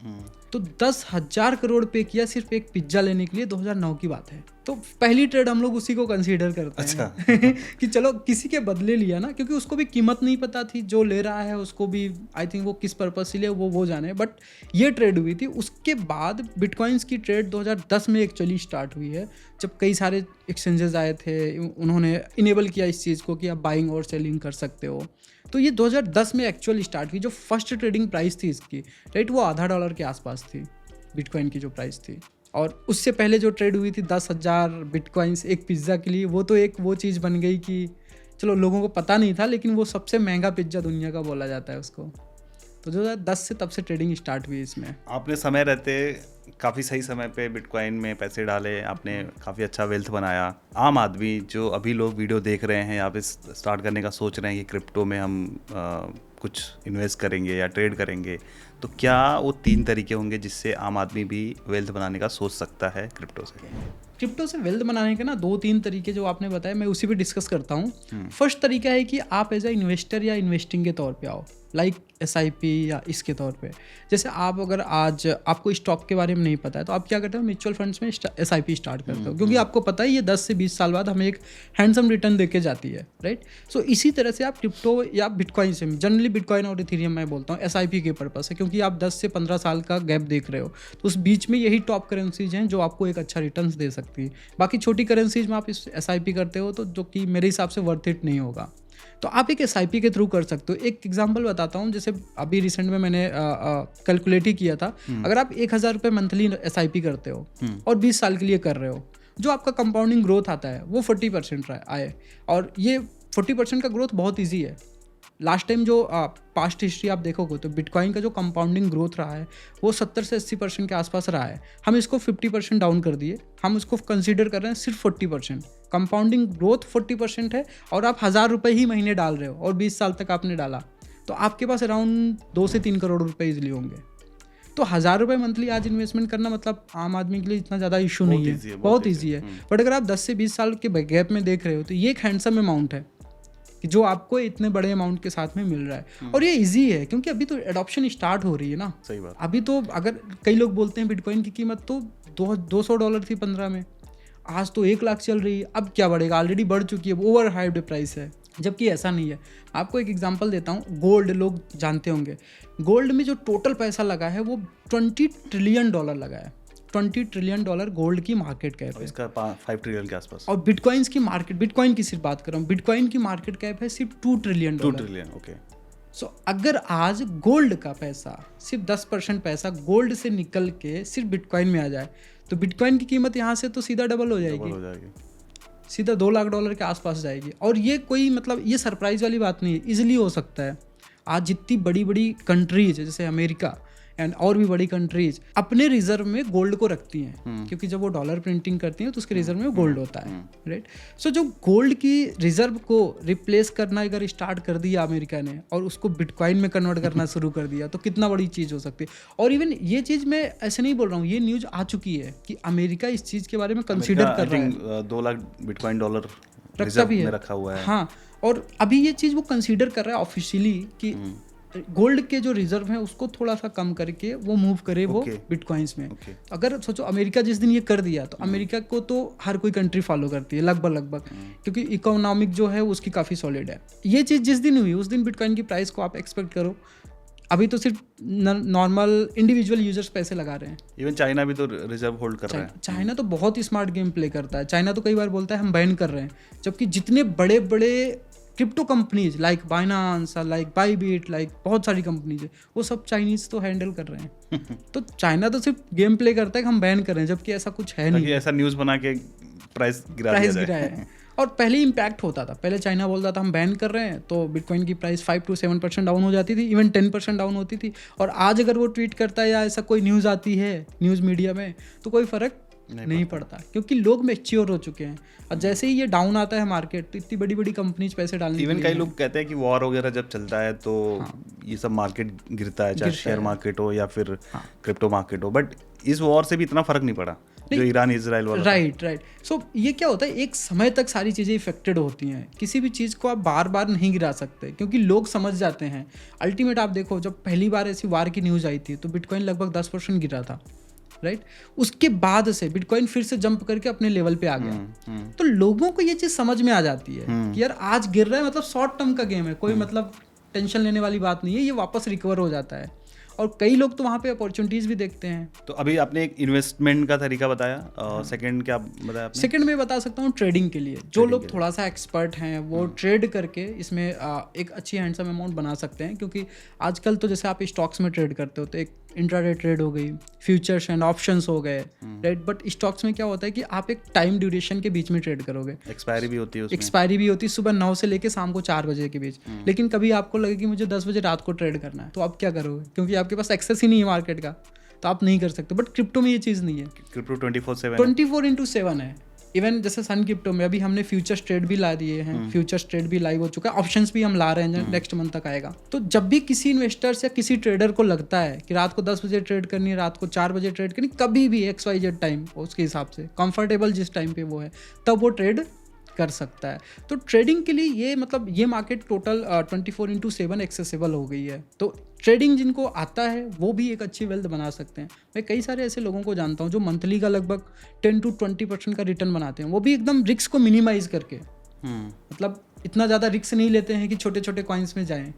तो 10,000 करोड़ पे किया सिर्फ एक पिज्जा लेने के लिए। 2009 की बात है। तो पहली ट्रेड हम लोग उसी को कंसीडर करते हैं कि चलो किसी के बदले लिया ना, क्योंकि उसको भी कीमत नहीं पता थी, जो ले रहा है उसको भी आई थिंक वो किस पर्पज से लिया वो जाने। बट ये ट्रेड हुई थी। उसके बाद बिटकॉइंस की ट्रेड 2010 में एक्चुअली स्टार्ट हुई है, जब कई सारे एक्सचेंजेस आए थे, उन्होंने इनेबल किया इस चीज़ को कि आप बाइंग और सेलिंग कर सकते हो। तो ये 2010 में एक्चुअली स्टार्ट हुई। जो फर्स्ट ट्रेडिंग प्राइस थी इसकी, राइट, वो $0.5 के आसपास थी बिटकॉइन की जो प्राइस थी। और उससे पहले जो ट्रेड हुई थी 10,000 बिटकॉइंस एक पिज़्ज़ा के लिए, वो तो एक वो चीज़ बन गई कि चलो लोगों को पता नहीं था, लेकिन वो सबसे महंगा पिज़्ज़ा दुनिया का बोला जाता है उसको। तो 2010 से तब से ट्रेडिंग स्टार्ट हुई इसमें। आपने समय रहते काफ़ी सही समय पे बिटकॉइन में पैसे डाले, आपने काफ़ी अच्छा वेल्थ बनाया। आम आदमी जो अभी लोग वीडियो देख रहे हैं, यहाँ पे स्टार्ट करने का सोच रहे हैं कि क्रिप्टो में हम कुछ इन्वेस्ट करेंगे या ट्रेड करेंगे, तो क्या वो 3 तरीके होंगे जिससे आम आदमी भी वेल्थ बनाने का सोच सकता है क्रिप्टो से? क्रिप्टो से वेल्थ बनाने के ना 2-3 तरीके जो आपने बताया, मैं उसी पे डिस्कस करता हूँ। फर्स्ट तरीका है कि आप एज ए इन्वेस्टर या इन्वेस्टिंग के तौर पे आओ, लाइक SIP या इसके तौर पे। जैसे आप अगर आज आपको स्टॉक के बारे में नहीं पता है तो आप क्या करते हो, म्यूचुअल फंड्स में SIP स्टार्ट करते हो, क्योंकि आपको पता है ये 10 से 20 साल बाद हमें एक हैंडसम रिटर्न देके जाती है, राइट। सो इसी तरह से आप क्रिप्टो या बिटकॉइन से, जनरली बिटकॉइन और इथेरियम मैं बोलता हूँ, SIP के पर्पस है, क्योंकि आप 10 से 15 साल का गैप देख रहे हो, तो उस बीच में यही टॉप करेंसीज हैं जो आपको एक अच्छा रिटर्न दे सकती है। बाकी छोटी करेंसीज में आप इस SIP करते हो तो जो कि मेरे हिसाब से वर्थ इट नहीं होगा, तो आप एक SIP के थ्रू कर सकते हो। एक एग्जांपल बताता हूँ, जैसे अभी रिसेंट में मैंने कैलकुलेट ही किया था। अगर आप 1,000 रुपये मंथली SIP करते हो और 20 साल के लिए कर रहे हो, जो आपका कंपाउंडिंग ग्रोथ आता है वो 40% आए। और ये 40% का ग्रोथ बहुत ईजी है। लास्ट टाइम जो पास्ट हिस्ट्री आप देखोगे तो बिटकॉइन का जो कंपाउंडिंग ग्रोथ रहा है वो 70 से 80% के आसपास रहा है। हम इसको 50% डाउन कर दिए, हम उसको कंसीडर कर रहे हैं सिर्फ 40%। कंपाउंडिंग ग्रोथ 40% है और आप 1,000 रुपये ही महीने डाल रहे हो और 20 साल तक आपने डाला, तो आपके पास अराउंड 2 से 3 करोड़ रुपए इजिली होंगे। तो 1,000 रुपये मंथली आज इन्वेस्टमेंट करना मतलब आम आदमी के लिए इतना ज़्यादा इशू नहीं है, बहुत ईजी है। बट अगर आप 10 से 20 साल के गैप में देख रहे हो तो ये एक हैंडसम अमाउंट है कि जो आपको इतने बड़े अमाउंट के साथ में मिल रहा है। और ये इजी है क्योंकि अभी तो एडॉप्शन स्टार्ट हो रही है ना। सही बात। अभी तो अगर कई लोग बोलते हैं बिटकॉइन की कीमत तो $200 थी 15 में, आज तो 1 लाख चल रही है, अब क्या बढ़ेगा, ऑलरेडी बढ़ चुकी है, ओवर हाइप्ड प्राइस है। जबकि ऐसा नहीं है। आपको एक एग्जांपल देता हूँ, गोल्ड लोग जानते होंगे, गोल्ड में जो टोटल पैसा लगा है वो $20 ट्रिलियन लगा है। $20 ट्रिलियन गोल्ड की मार्केट कैप है, इसका 5 ट्रिलियन के आसपास। और बिटकॉइंस की मार्केट, बिटकॉइन की सिर्फ बात कर रहा हूँ, बिटकॉइन की मार्केट कैप है सिर्फ $2 ट्रिलियन। 2 trillion, okay. सो अगर आज गोल्ड का पैसा सिर्फ 10% पैसा गोल्ड से निकल के सिर्फ बिटकॉइन में आ जाए तो बिटकॉइन की कीमत यहाँ से तो सीधा डबल हो जाएगी। सीधा $2 लाख के आसपास जाएगी। और ये कोई मतलब ये सरप्राइज वाली बात नहीं है, इजीली हो सकता है। आज जितनी बड़ी बड़ी कंट्रीज है जैसे अमेरिका एंड और भी बड़ी कंट्रीज अपने रिजर्व में गोल्ड को रखती हैं, क्योंकि जब वो डॉलर प्रिंटिंग करती हैं तो उसके रिजर्व में गोल्ड होता है, राइट। सो जो गोल्ड की रिजर्व को रिप्लेस करना अगर स्टार्ट कर दिया अमेरिका ने और उसको बिटकॉइन में कन्वर्ट करना शुरू कर दिया तो कितना बड़ी चीज़ हो सकती है। और इवन ये चीज़ मैं ऐसे नहीं बोल रहा हूँ, ये न्यूज़ आ चुकी है कि अमेरिका इस चीज़ के बारे में कंसिडर कर रहा है। 2 लाख बिटकॉइन डॉलर रखता भी में है, रखा हुआ है। हाँ। और अभी ये चीज़ वो कंसीडर कर रहा है ऑफिशियली कि गोल्ड के जो रिजर्व है उसको थोड़ा सा कम करके वो मूव करे वो बिटकॉइंस में। अगर सोचो अमेरिका जिस दिन ये कर दिया तो अमेरिका को तो हर कोई कंट्री फॉलो करती है लगभग, क्योंकि इकोनॉमिक जो है उसकी काफ़ी सॉलिड है। ये चीज़ जिस दिन हुई उस दिन बिटकॉइन की प्राइस को आप एक्सपेक्ट करो। अभी तो सिर्फ नॉर्मल इंडिविजुअल यूजर्स पैसे लगा रहे हैं। इवन चाइना भी तो रिजर्व होल्ड कर रहा है। चाइना तो बहुत ही स्मार्ट गेम प्ले करता है। चाइना तो कई बार बोलता है हम बैन कर रहे हैं, जबकि जितने बड़े बड़े crypto companies like Binance, like Bybit, like बहुत सारी कंपनीज है, वो सब चाइनीज तो हैंडल कर रहे हैं। तो चाइना तो सिर्फ गेम प्ले करता है कि हम बैन कर रहे हैं, जबकि ऐसा कुछ है नहीं। ऐसा न्यूज़ बना के प्राइस गिरा है। और पहले इम्पैक्ट होता था, पहले चाइना बोलता था हम बैन कर रहे हैं तो बिटकॉइन की प्राइस 5 to 7% डाउन हो जाती थी, इवन 10% डाउन होती थी। और आज अगर वो ट्वीट करता है या ऐसा कोई न्यूज़ आती है न्यूज़ मीडिया में तो कोई फ़र्क नहीं पड़ता, क्योंकि लोग मैच्योर हो चुके हैं। और जैसे ही ये डाउन आता है मार्केट तो इतनी बड़ी बड़ी कंपनीज पैसे डालने इवन कई लोग कहते हैं कि वॉर वगैरह जब चलता है तो ये सब मार्केट गिरता है, चाहे शेयर मार्केट हो या फिर क्रिप्टो मार्केट हो। बट इस वॉर से भी इतना फर्क नहीं पड़ा जो ईरान इजराइल वाला। राइट। सो ये क्या होता है, एक समय तक सारी चीज़ें इफेक्टेड होती हैं। किसी भी चीज़ को आप बार बार नहीं गिरा सकते, क्योंकि लोग समझ जाते हैं। अल्टीमेट आप देखो, जब पहली बार ऐसी वार की न्यूज़ आई थी तो बिटकॉइन लगभग 10% गिरा था, राइट। उसके बाद से बिटकॉइन फिर से जंप करके अपने लेवल पे आ गया। तो लोगों को ये चीज़ समझ में आ जाती है कि यार आज गिर रहा है मतलब शॉर्ट टर्म का गेम है, कोई मतलब टेंशन लेने वाली बात नहीं है, ये वापस रिकवर हो जाता है। और कई लोग तो वहाँ पे अपॉर्चुनिटीज़ भी देखते हैं। तो अभी आपने एक इन्वेस्टमेंट का तरीका बताया, सेकंड क्या बताया आपने? सेकंड में बता सकता हूँ ट्रेडिंग के लिए। जो लोग थोड़ा सा एक्सपर्ट हैं वो ट्रेड करके इसमें एक अच्छी हैंडसम अमाउंट बना सकते हैं, क्योंकि आजकल तो जैसे आप स्टॉक्स में ट्रेड करते हो तो एक इंट्राडे ट्रेड हो गई, फ्यूचर्स एंड ऑप्शंस हो गए, राइट। बट स्टॉक्स में क्या होता है कि आप एक टाइम ड्यूरेशन के बीच में ट्रेड करोगे, एक्सपायरी भी होती है उसमें। एक्सपायरी भी होती है सुबह 9 से लेके शाम को 4 बजे के बीच। लेकिन कभी आपको लगे कि मुझे 10 बजे रात को ट्रेड करना है, तो आप क्या करोगे, क्योंकि आपके पास एक्सेस ही नहीं है मार्केट का, तो आप नहीं कर सकते। बट क्रिप्टो में ये चीज़ नहीं है, क्रिप्टो 24/7 है। इवन जैसे सन क्रिप्टो में अभी हमने फ्यूचर्स ट्रेड भी ला दिए हैं, फ्यूचर्स ट्रेड भी लाइव हो चुका है, ऑप्शंस भी हम ला रहे हैं, नेक्स्ट मंथ तक आएगा। तो जब भी किसी इन्वेस्टर्स या किसी ट्रेडर को लगता है कि रात को 10 बजे ट्रेड करनी है, रात को 4 बजे ट्रेड करनी, कभी भी XYZ टाइम उसके हिसाब से कंफर्टेबल जिस टाइम पे वो है तब वो ट्रेड कर सकता है। तो ट्रेडिंग के लिए ये मतलब ये मार्केट टोटल 24/7 एक्सेसिबल हो गई है। तो ट्रेडिंग जिनको आता है वो भी एक अच्छी वेल्थ बना सकते हैं। मैं कई सारे ऐसे लोगों को जानता हूँ जो मंथली का लगभग 10 to 20% का रिटर्न बनाते हैं, वो भी एकदम रिस्क को मिनिमाइज करके। मतलब इतना ज़्यादा रिस्क नहीं लेते हैं कि छोटे छोटे कॉइन्स में जाएं।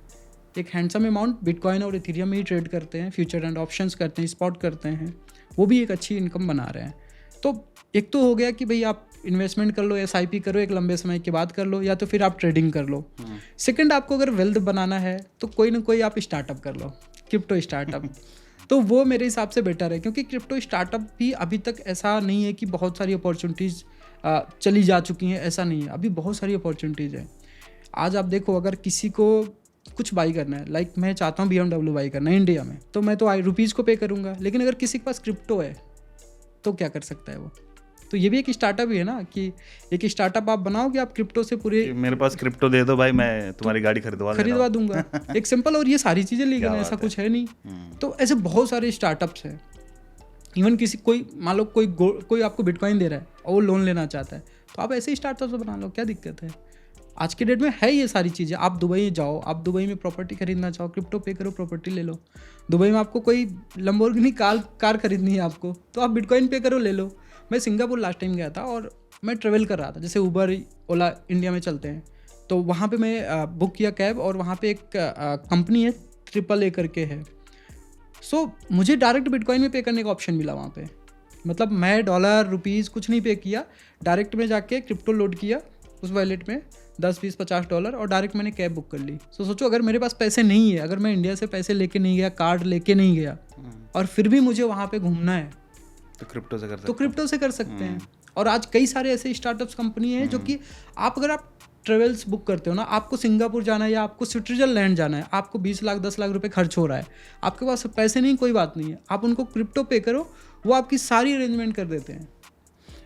एक हैंडसम अमाउंट बिटकॉइन और इथेरियम में ही ट्रेड करते हैं, फ्यूचर एंड ऑप्शंस करते हैं, स्पॉट करते हैं, वो भी एक अच्छी इनकम बना रहे हैं। तो एक तो हो गया कि भाई आप इन्वेस्टमेंट कर लो, SIP करो, एक लंबे समय के बाद कर लो, या तो फिर आप ट्रेडिंग कर लो। सेकंड, आपको अगर वेल्थ बनाना है तो कोई ना कोई आप स्टार्टअप कर लो, क्रिप्टो स्टार्टअप। तो वो मेरे हिसाब से बेटर है, क्योंकि क्रिप्टो स्टार्टअप भी अभी तक ऐसा नहीं है कि बहुत सारी अपॉर्चुनिटीज़ चली जा चुकी हैं, ऐसा नहीं है, अभी बहुत सारी अपॉर्चुनिटीज़ है। आज आप देखो, अगर किसी को कुछ बाई करना है, लाइक मैं चाहता हूँ BMW बाई करना है इंडिया में, तो मैं तो रुपीज़ को पे करूँगा। लेकिन अगर किसी के पास क्रिप्टो है तो क्या कर सकता है वो? तो ये भी एक स्टार्टअप ही है ना, कि एक स्टार्टअप आप बनाओ कि आप क्रिप्टो से पूरे, मेरे पास क्रिप्टो दे दो भाई, मैं तुम्हारी गाड़ी खरीदवा दूंगा। एक सिंपल, और ये सारी चीज़ें लीगल है, ऐसा कुछ है नहीं। तो ऐसे बहुत सारे स्टार्टअप्स हैं। इवन किसी कोई मान लो कोई आपको बिटकॉइन दे रहा है और वो लोन लेना चाहता है, तो आप ऐसे ही स्टार्टअप बना लो, क्या दिक्कत है? आज के डेट में है ये सारी चीज़ें। आप दुबई जाओ, आप दुबई में प्रॉपर्टी खरीदना चाहो, क्रिप्टो पे करो, प्रॉपर्टी ले लो। दुबई में आपको कोई लंबोर्गिनी कार खरीदनी है आपको, तो आप बिटकॉइन पे करो, ले लो। मैं सिंगापुर लास्ट टाइम गया था और मैं ट्रेवल कर रहा था, जैसे उबर ओला इंडिया में चलते हैं, तो वहाँ पे मैं बुक किया कैब, और वहाँ पे एक कंपनी है AAA करके है। सो मुझे डायरेक्ट बिटकॉइन में पे करने का ऑप्शन मिला वहाँ पे। मतलब मैं डॉलर रुपीज़ कुछ नहीं पे किया, डायरेक्ट में जाके क्रिप्टो लोड किया उस वॉलेट में, 10, 20, $50, और डायरेक्ट मैंने कैब बुक कर ली। सो सोचो, अगर मेरे पास पैसे नहीं है, अगर मैं इंडिया से पैसे लेके नहीं गया, कार्ड लेके नहीं गया, और फिर भी मुझे वहाँ पे घूमना है, तो क्रिप्टो से कर सकते हैं। और आज कई सारे ऐसे स्टार्टअप्स कंपनी हैं जो कि अगर आप ट्रेवल्स बुक करते हो ना, आपको सिंगापुर जाना है या आपको स्विट्जरलैंड जाना है, आपको 20 लाख 10 लाख रुपए खर्च हो रहा है, आपके पास पैसे नहीं, कोई बात नहीं है, आप उनको क्रिप्टो पे करो, वो आपकी सारी अरेंजमेंट कर देते हैं।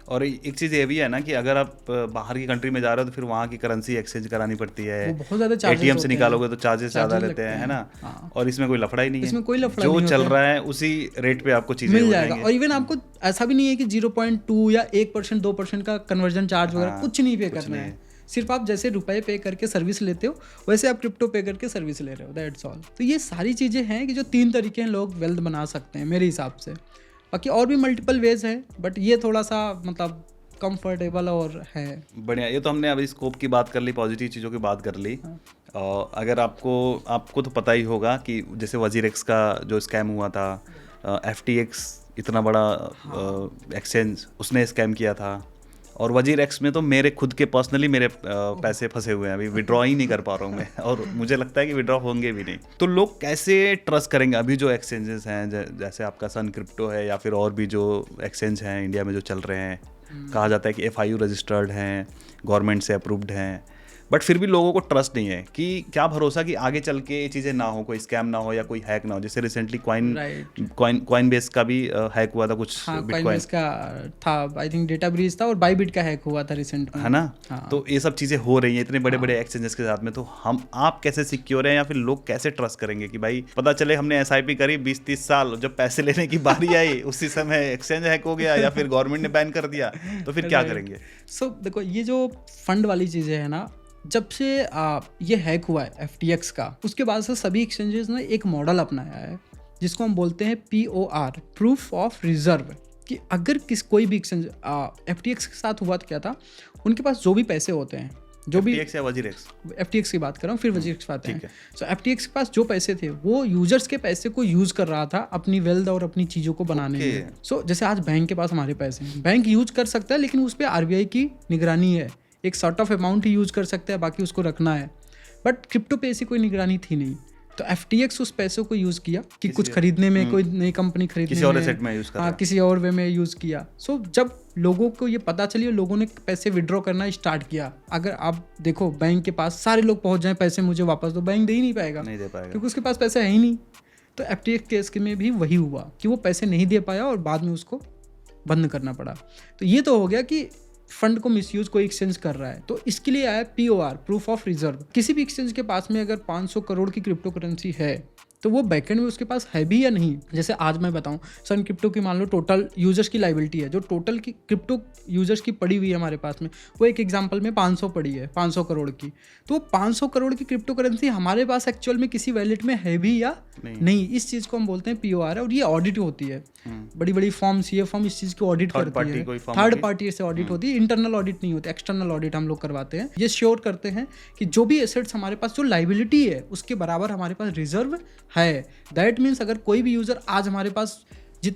और एक चीज़ ये भी है ना कि अगर आप बाहर की कंट्री में जा रहे हो तो फिर वहाँ की करेंसी एक्सचेंज करानी पड़ती है, वो बहुत ज़्यादा चार्जेस एटीएम से होते हैं। निकालोगे तो चार्जेस ज़्यादा रहते हैं, है ना। हाँ। और इसमें कोई लफड़ा ही नहीं है, इसमें कोई लफड़ा जो नहीं चल होता रहा है उसी रेट पे आपको चीज़ें मिल हो जाएगा। जाएंगी। और इवन आपको ऐसा भी नहीं है कि 0.2 या 1% 2% का कन्वर्जन चार्ज वगैरह कुछ नहीं पे करना है। सिर्फ आप जैसे रुपए पे करके सर्विस लेते हो वैसे आप क्रिप्टो पे करके सर्विस ले रहे हो, दैट्स ऑल। तो ये सारी चीज़ें हैं कि जो 3 तरीके हैं लोग वेल्थ बना सकते हैं मेरे हिसाब से। बाकी और भी मल्टीपल वेज है, बट ये थोड़ा सा मतलब कंफर्टेबल और है। बढ़िया। ये तो हमने अभी स्कोप की बात कर ली, पॉजिटिव चीज़ों की बात कर ली। अगर आपको तो पता ही होगा कि जैसे वजीरेक्स का जो स्कैम हुआ था, FTX इतना बड़ा एक्सचेंज, उसने स्कैम किया था। और वजीरेक्स में तो मेरे खुद के पर्सनली मेरे पैसे फंसे हुए हैं, अभी विड्रॉ ही नहीं कर पा रहा हूँ मैं, और मुझे लगता है कि विड्रॉ होंगे भी नहीं। तो लोग कैसे ट्रस्ट करेंगे अभी जो एक्सचेंजेस हैं, जैसे आपका सन क्रिप्टो है या फिर और भी जो एक्सचेंज हैं इंडिया में जो चल रहे हैं, कहा जाता है कि FIU रजिस्टर्ड हैं, गवर्नमेंट से अप्रूव्ड हैं, बट फिर भी लोगों को ट्रस्ट नहीं है कि क्या भरोसा कि आगे चल के ये चीज़ें ना हो, कोई स्कैम ना हो या कोई हैक ना हो। जैसे रिसेंटली कॉइन बेस का भी हैक हुआ था कुछ, बिटकॉइन का था, आई थिंक डेटा ब्रीच था, और बाइबिट का हैक हुआ था रिसेंट में, है ना। तो ये सब चीज़ें हो रही हैं इतने बड़े बड़े एक्सचेंजेस के साथ में, तो आप कैसे सिक्योर हैं या फिर लोग कैसे ट्रस्ट करेंगे कि भाई पता चले हमने SIP करी 20-30 साल, जब पैसे लेने की बारी आई उसी समय एक्सचेंज हैक हो गया या फिर गवर्नमेंट ने बैन कर दिया, तो फिर क्या करेंगे? सो देखो, ये जो फंड वाली चीज़ें है ना, जब से ये हैक हुआ है FTX का, उसके बाद से सभी एक्सचेंजेस ने एक मॉडल अपनाया है जिसको हम बोलते हैं POR, प्रूफ ऑफ रिजर्व। कि अगर कोई भी एक्सचेंज FTX के साथ हुआ तो क्या था, उनके पास जो भी पैसे होते हैं, जो भी FTX या वजीरेक्स, FTX की बात कर रहा हूँ, फिर वजीरेक्स की बात है। सो FTX के पास जो पैसे थे वो यूजर्स के पैसे को यूज कर रहा था अपनी वेल्थ और अपनी चीज़ों को बनाने में। सो जैसे आज बैंक के पास हमारे पैसे हैं, बैंक यूज कर सकता है, लेकिन उस पर RBI की निगरानी है, एक sort of amount he use कर सकते हैं, बाकी उसको रखना है। बट क्रिप्टो पे ऐसी कोई निगरानी थी नहीं, तो FTX उस पैसों को यूज किया कि कुछ खरीदने में, कोई नई कंपनी खरीदने किसी और एसेट में यूज कर, किसी और वे में यूज किया। सो जब लोगों को ये पता चली, लोगों ने पैसे विड्रॉ करना स्टार्ट किया। अगर आप देखो बैंक के पास सारे लोग पहुंच जाएं पैसे मुझे वापस, तो बैंक दे ही नहीं पाएगा, क्योंकि उसके पास पैसा है ही नहीं। तो FTX केस में भी वही हुआ कि वो पैसे नहीं दे पाया और बाद में उसको बंद करना पड़ा। तो ये तो हो गया कि फंड को मिसयूज कोई एक्सचेंज कर रहा है, तो इसके लिए आया POR, प्रूफ ऑफ रिजर्व। किसी भी एक्सचेंज के पास में अगर 500 करोड़ की क्रिप्टो करेंसी है तो वो बैकएंड में उसके पास है भी या नहीं। जैसे आज मैं बताऊं, सन क्रिप्टो की मान लो टोटल यूजर्स की लाइबिलिटी है, जो टोटल की क्रिप्टो यूजर्स की पड़ी हुई है हमारे पास में, वो एक एग्जांपल में 500 पड़ी है, 500 करोड़ की। तो 500 करोड़ की क्रिप्टो करेंसी हमारे पास एक्चुअल में किसी वैलेट में है भी या नहीं, इस चीज़ को हम बोलते हैं POR है। और ये ऑडिट होती है, बड़ी बड़ी फॉर्म, CA फॉर्म इस चीज़ की ऑडिट करती है, थर्ड पार्टी से ऑडिट होती है, इंटरनल ऑडिट नहीं होती, एक्सटर्नल ऑडिट हम लोग करवाते हैं। ये श्योर करते हैं कि जो भी एसेट्स हमारे पास, जो लाइबिलिटी है उसके बराबर हमारे पास रिजर्व है। दैट मीन्स अगर कोई भी यूजर आज हमारे पास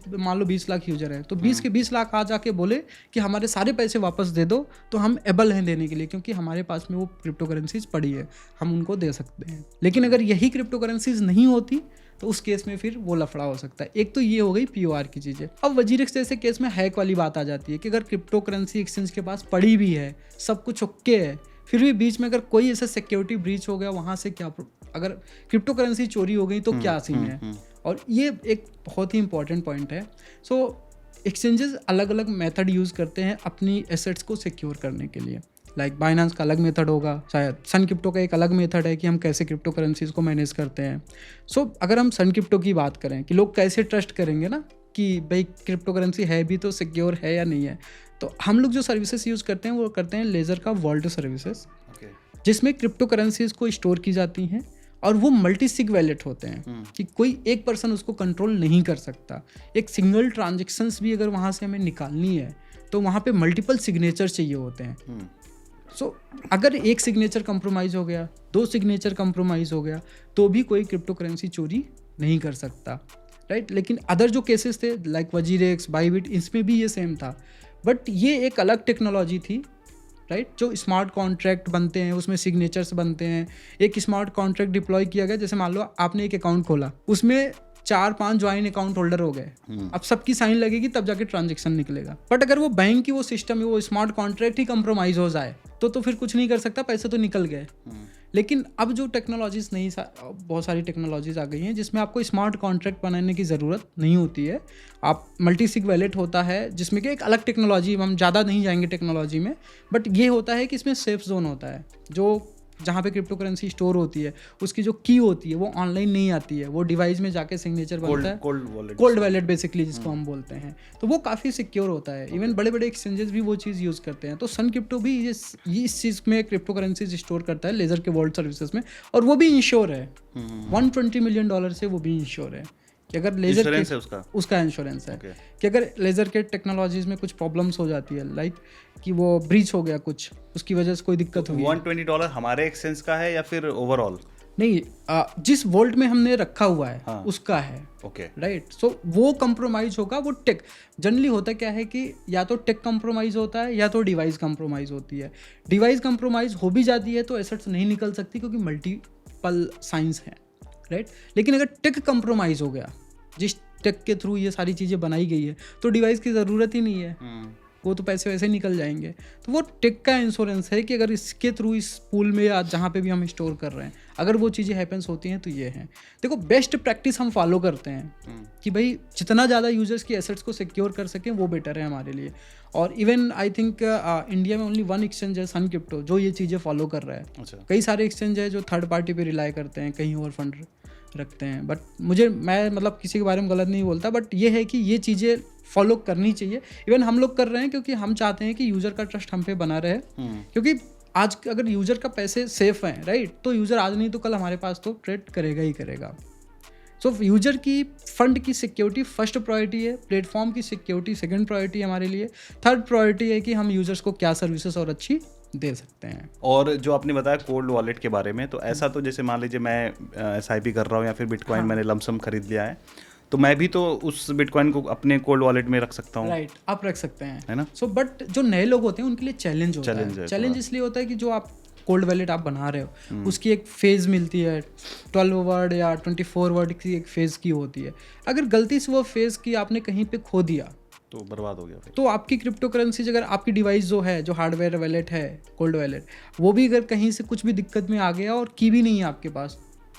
मान लो 20 लाख यूजर है, तो 20 के 20 लाख आ जाके बोले कि हमारे सारे पैसे वापस दे दो, तो हम एबल हैं देने के लिए, क्योंकि हमारे पास में वो क्रिप्टो करेंसीज पड़ी है, हम उनको दे सकते हैं। लेकिन अगर यही क्रिप्टो करेंसीज नहीं होती तो उस केस में फिर वो लफड़ा हो सकता है। एक तो ये हो गई POR की चीज़ें। अब वजीरेक्स जैसे केस में हैक वाली बात आ जाती है कि अगर क्रिप्टो करेंसी एक्सचेंज के पास पड़ी भी है, सब कुछ ओके है, फिर भी बीच में अगर कोई ऐसा सिक्योरिटी ब्रीच हो गया, वहाँ से क्या, अगर क्रिप्टो करेंसी चोरी हो गई तो क्या सीन है। और ये एक बहुत ही इंपॉर्टेंट पॉइंट है। सो एक्सचेंजेस अलग अलग मेथड यूज़ करते हैं अपनी एसेट्स को सिक्योर करने के लिए। लाइक बाइनेंस का अलग मेथड होगा, शायद सन क्रिप्टो का एक अलग मेथड है कि हम कैसे क्रिप्टो करेंसीज को मैनेज करते हैं। सो अगर हम सन क्रिप्टो की बात करें कि लोग कैसे ट्रस्ट करेंगे ना कि भाई क्रिप्टो करेंसी है भी तो सिक्योर है या नहीं है, तो हम लोग जो सर्विसेज यूज़ करते हैं वो करते हैं लेजर का वॉल्ट सर्विसेज, जिसमें क्रिप्टो करेंसीज को स्टोर की जाती हैं और वो मल्टी सिग वैलेट होते हैं कि कोई एक पर्सन उसको कंट्रोल नहीं कर सकता। एक सिंगल ट्रांजेक्शन्स भी अगर वहाँ से हमें निकालनी है तो वहाँ पे मल्टीपल सिग्नेचर चाहिए होते हैं। सो अगर एक सिग्नेचर कंप्रोमाइज़ हो गया, 2 सिग्नेचर कंप्रोमाइज़ हो गया, तो भी कोई क्रिप्टो करेंसी चोरी नहीं कर सकता, राइट। लेकिन अदर जो केसेस थे लाइक वजीरेक्स, बाइबिट, इसमें भी ये सेम था, बट ये एक अलग टेक्नोलॉजी थी, राइट। जो स्मार्ट कॉन्ट्रैक्ट बनते हैं उसमें सिग्नेचर्स बनते हैं। एक स्मार्ट कॉन्ट्रैक्ट डिप्लॉय किया गया, जैसे मान लो आपने एक अकाउंट खोला, उसमें 4-5 ज्वाइन अकाउंट होल्डर हो गए, अब सबकी साइन लगेगी तब जाके ट्रांजेक्शन निकलेगा। बट अगर वो बैंक की वो सिस्टम है, वो स्मार्ट कॉन्ट्रैक्ट ही कंप्रोमाइज हो जाए तो फिर कुछ नहीं कर सकता, पैसे तो निकल गए। लेकिन अब जो टेक्नोलॉजीज बहुत सारी टेक्नोलॉजीज आ गई हैं जिसमें आपको स्मार्ट कॉन्ट्रैक्ट बनाने की ज़रूरत नहीं होती है। आप मल्टी-सिग वैलेट होता है जिसमें कि एक अलग टेक्नोलॉजी, हम ज़्यादा नहीं जाएंगे टेक्नोलॉजी में, बट ये होता है कि इसमें सेफ जोन होता है, जो जहाँ पे क्रिप्टो करेंसी स्टोर होती है उसकी जो की होती है वो ऑनलाइन नहीं आती है, वो डिवाइस में जाके सिग्नेचर बनता है, कोल्ड वैलेट बेसिकली जिसको हम बोलते हैं, तो वो काफ़ी सिक्योर होता है। इवन बड़े बड़े एक्सचेंजेस भी वो चीज़ यूज़ करते हैं। तो सन क्रिप्टो भी ये इस चीज़ में क्रिप्टो करेंसीज स्टोर करता है लेजर के वर्ल्ड सर्विसेज में, और वो भी इंश्योर है। $120 मिलियन से वो भी इंश्योर है कि अगर लेजर के उसका इंश्योरेंस है कि अगर लेजर के टेक्नोलॉजीज में कुछ प्रॉब्लम्स हो जाती है, लाइक कि वो ब्रीच हो गया कुछ, उसकी वजह से कोई दिक्कत हुई। $120 हमारे एक्सचेंज का है या फिर ओवरऑल? नहीं, जिस वोल्ट में हमने रखा हुआ है उसका है। Okay, right. सो वो कंप्रोमाइज होगा, वो टेक जनरली होता क्या है कि या तो टेक कंप्रोमाइज होता है या तो डिवाइस कंप्रोमाइज होती है। डिवाइस कंप्रोमाइज हो भी जाती है तो एसेट्स नहीं निकल सकती क्योंकि मल्टीपल साइंस है, राइट। लेकिन अगर टेक कंप्रोमाइज हो गया, जिस टेक के थ्रू ये सारी चीज़ें बनाई गई है, तो डिवाइस की ज़रूरत ही नहीं है, वो तो पैसे वैसे निकल जाएंगे। तो वो टेक का इंश्योरेंस है कि अगर इसके थ्रू इस पूल में या जहाँ पे भी हम स्टोर कर रहे हैं अगर वो चीज़ें हैपेंस होती हैं तो ये हैं। देखो, बेस्ट प्रैक्टिस हम फॉलो करते हैं कि भाई जितना ज़्यादा यूजर्स की एसेट्स को सिक्योर कर सकें वो बेटर है हमारे लिए। और इवन आई थिंक इंडिया में ओनली वन एक्सचेंज है, सन क्रिप्टो, जो ये चीज़ें फॉलो कर रहा है। अच्छा। कई सारे एक्सचेंज है जो थर्ड पार्टी पे रिलाई करते हैं, कहीं और फंड रखते हैं। बट मैं मतलब किसी के बारे में गलत नहीं बोलता, बट ये है कि ये चीज़ें फॉलो करनी चाहिए। इवन हम लोग कर रहे हैं क्योंकि हम चाहते हैं कि यूज़र का ट्रस्ट हम पे बना रहे, क्योंकि आज अगर यूज़र का पैसे सेफ हैं, राइट, तो यूज़र आज नहीं तो कल हमारे पास तो ट्रेड करेगा ही करेगा। सो यूज़र की फंड की सिक्योरिटी फर्स्ट प्रायोरिटी है, प्लेटफॉर्म की सिक्योरिटी सेकंड प्रायोरिटी है हमारे लिए, थर्ड प्रायोरिटी है कि हम यूज़र्स को क्या सर्विसेज और अच्छी दे सकते हैं। और जो आपने बताया कोल्ड वॉलेट के बारे में, तो ऐसा तो जैसे मान लीजिए मैं SIP कर रहा हूँ या फिर बिटकॉइन मैंने लमसम खरीद लिया है, तो मैं भी तो उस बिटकॉइन को अपने कोल्ड वॉलेट में रख सकता हूँ। राइट, आप रख सकते हैं, है ना। सो बट जो नए लोग होते हैं उनके लिए चैलेंज होता है। चैलेंज इसलिए होता है कि जो आप कोल्ड वॉलेट आप बना रहे हो उसकी एक फेज़ मिलती है, 12 वर्ड या 24 वर्ड की एक फेज़ की होती है। अगर गलती से वो फेज़ की आपने कहीं पे खो दिया तो बर्बाद हो गया फिर। तो आपकी क्रिप्टो करेंसी, अगर आपकी डिवाइस जो है, जो हार्डवेयर वैलेट है कोल्ड वैलेट, वो भी अगर कहीं से कुछ भी दिक्कत में आ गया और की भी नहीं है आपके पास,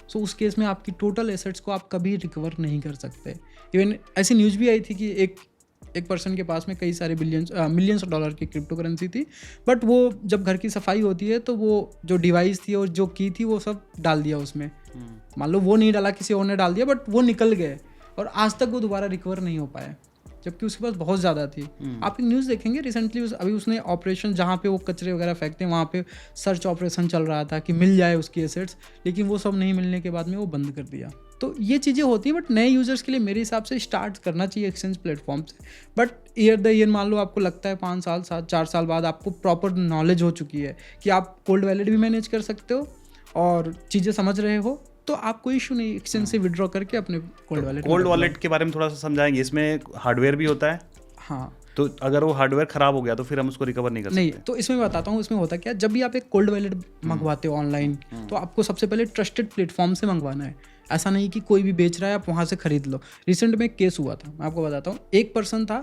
सो उस केस में आपकी टोटल एसेट्स को आप कभी रिकवर नहीं कर सकते। इवन ऐसी न्यूज़ भी आई थी कि एक पर्सन के पास में कई सारे मिलियंस डॉलर की क्रिप्टो करेंसी थी, बट वो जब घर की सफाई होती है तो वो जो डिवाइस थी और जो की थी वो सब डाल दिया उसमें। मान लो वो नहीं डाला, किसी और ने डाल दिया, बट वो निकल गए और आज तक वो दोबारा रिकवर नहीं हो पाए, जबकि उसके पास बहुत ज़्यादा थी। आप एक न्यूज़ देखेंगे रिसेंटली, अभी उसने ऑपरेशन जहाँ पे वो कचरे वगैरह फेंकते हैं वहाँ पे सर्च ऑपरेशन चल रहा था कि मिल जाए उसकी एसेट्स, लेकिन वो सब नहीं मिलने के बाद में वो बंद कर दिया। तो ये चीज़ें होती हैं, बट नए यूज़र्स के लिए मेरे हिसाब से स्टार्ट करना चाहिए एक्सचेंज प्लेटफॉर्म से। बट ईयर मान लो आपको लगता है 5 साल 4 साल बाद आपको प्रॉपर नॉलेज हो चुकी है कि आप कोल्ड वैलेट भी मैनेज कर सकते हो और चीज़ें समझ रहे हो, तो आप कोई इशू नहीं, एक्सचेंज से विड्रॉ करके अपने कोल्ड वॉलेट के बारे में थोड़ा सा समझाएंगे। इसमें हार्डवेयर भी होता है? हाँ, तो अगर वो हार्डवेयर खराब हो गया तो फिर हम उसको रिकवर नहीं कर सकते? नहीं, तो इसमें मैं बताता हूँ इसमें होता क्या। जब भी आप एक कोल्ड वैलेट मंगवाते हो ऑनलाइन, तो आपको सबसे पहले ट्रस्टेड प्लेटफॉर्म से मंगवाना है। ऐसा नहीं कि कोई भी बेच रहा है आप वहाँ से खरीद लो। रिसेंट में एक केस हुआ था, मैं आपको बताता हूँ। एक पर्सन था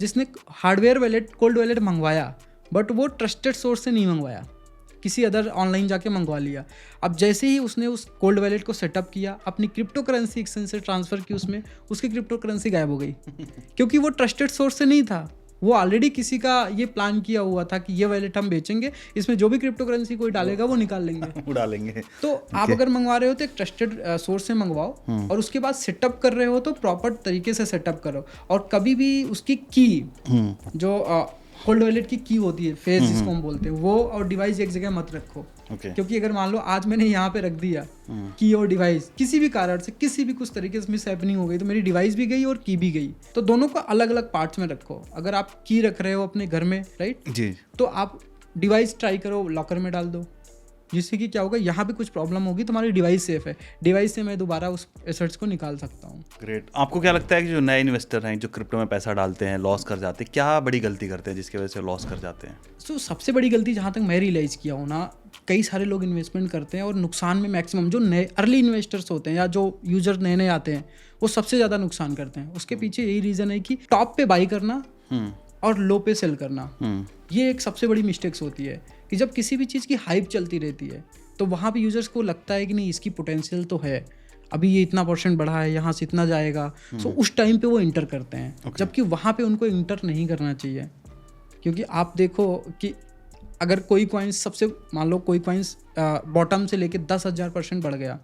जिसने हार्डवेयर वैलेट कोल्ड वैलेट मंगवाया, बट वो ट्रस्टेड सोर्स से नहीं मंगवाया, किसी अदर ऑनलाइन जाके मंगवा लिया। अब जैसे ही उसने उस कोल्ड वैलेट को सेटअप किया, अपनी क्रिप्टो करेंसी एक्सचेंज से ट्रांसफ़र की, उसमें उसकी क्रिप्टो करेंसी गायब हो गई क्योंकि वो ट्रस्टेड सोर्स से नहीं था। वो ऑलरेडी किसी का ये प्लान किया हुआ था कि ये वैलेट हम बेचेंगे, इसमें जो भी क्रिप्टो करेंसी कोई डालेगा वो निकाल लेंगे, उड़ा लेंगे। तो आप अगर मंगवा रहे हो तो एक ट्रस्टेड सोर्स से मंगवाओ, और उसके बाद सेटअप कर रहे हो तो प्रॉपर तरीके से सेटअप करो। और कभी भी उसकी की जो कोल्ड वैलेट की की होती है, फेस जिसको हम बोलते हैं, वो और डिवाइस एक जगह मत रखो। क्योंकि अगर मान लो आज मैंने यहाँ पे रख दिया की और डिवाइस, किसी भी कारण से किसी भी कुछ तरीके से मिस हैपनिंग हो गई तो मेरी डिवाइस भी गई और की भी गई। तो दोनों को अलग अलग पार्ट्स में रखो। अगर आप की रख रहे हो अपने घर में, राइट जी, तो आप डिवाइस ट्राई करो लॉकर में डाल दो, जिससे कि क्या होगा, यहाँ पे कुछ प्रॉब्लम होगी तो हमारी डिवाइस सेफ है, डिवाइस से मैं दोबारा उस एसेट्स को निकाल सकता हूँ। ग्रेट। आपको क्या लगता है कि जो नए इन्वेस्टर हैं जो क्रिप्टो में पैसा डालते हैं, लॉस कर जाते हैं, क्या बड़ी गलती करते हैं जिसकी वजह से लॉस कर जाते हैं? सो सबसे बड़ी गलती जहाँ तक मैं रियलाइज़ किया हूँ ना, कई सारे लोग इन्वेस्टमेंट करते हैं और नुकसान में मैक्सिमम जो नए अर्ली इन्वेस्टर्स होते हैं या जो यूजर नए नए आते हैं वो सबसे ज़्यादा नुकसान करते हैं। उसके पीछे यही रीज़न है कि टॉप पे बाई करना और लो पे सेल करना, ये एक सबसे बड़ी मिस्टेक्स होती है कि जब किसी भी चीज़ की हाइप चलती रहती है तो वहाँ पे यूजर्स को लगता है कि नहीं इसकी पोटेंशियल तो है, अभी ये इतना % बढ़ा है, यहाँ से इतना जाएगा, सो उस टाइम पे वो इंटर करते हैं। जबकि वहाँ पे उनको इंटर नहीं करना चाहिए, क्योंकि आप देखो कि अगर कोई कॉइन्स सबसे मान लो कोई कॉइन्स बॉटम से लेके 10,000% बढ़ गया,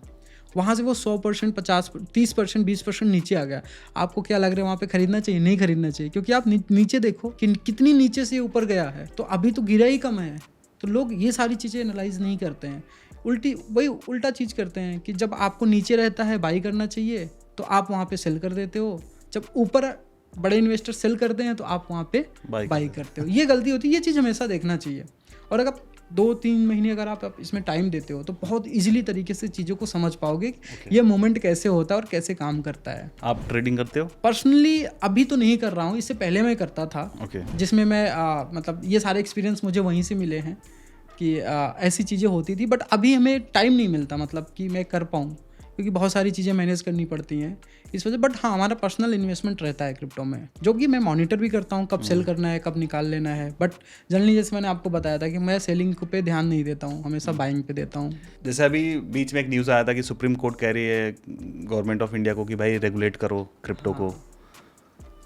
वहाँ से वो 100%, 50%, 30%, 20% नीचे आ गया, आपको क्या लग रहा है वहाँ पे खरीदना चाहिए? नहीं खरीदना चाहिए, क्योंकि आप नीचे देखो कि कितनी नीचे से ऊपर गया है, तो अभी तो गिरा ही कम है। तो लोग ये सारी चीज़ें एनालाइज नहीं करते हैं, उल्टा चीज़ करते हैं कि जब आपको नीचे रहता है बाई करना चाहिए तो आप वहाँ पे सेल कर देते हो, जब ऊपर बड़े इन्वेस्टर सेल करते हैं तो आप वहाँ पे बाई करते हो। ये गलती होती है, ये चीज़ हमेशा देखना चाहिए। और अगर 2-3 महीने अगर आप इसमें टाइम देते हो तो बहुत इजीली तरीके से चीज़ों को समझ पाओगे ये मोमेंट कैसे होता है और कैसे काम करता है। आप ट्रेडिंग करते हो? पर्सनली अभी तो नहीं कर रहा हूँ, इससे पहले मैं करता था। जिसमें मैं मतलब ये सारे एक्सपीरियंस मुझे वहीं से मिले हैं कि ऐसी चीज़ें होती थी, बट अभी हमें टाइम नहीं मिलता मतलब कि मैं कर पाऊँ, क्योंकि बहुत सारी चीज़ें मैनेज करनी पड़ती हैं इस वजह। बट हाँ, हमारा पर्सनल इन्वेस्टमेंट रहता है क्रिप्टो में, जो कि मैं मॉनिटर भी करता हूँ, कब सेल करना है, कब निकाल लेना है। बट जनरली जैसे मैंने आपको बताया था कि मैं सेलिंग पे ध्यान नहीं देता हूँ, हमेशा बाइंग पे देता हूँ। जैसे अभी बीच में एक न्यूज़ आया था कि सुप्रीम कोर्ट कह रही है गवर्नमेंट ऑफ इंडिया को कि भाई रेगुलेट करो क्रिप्टो को,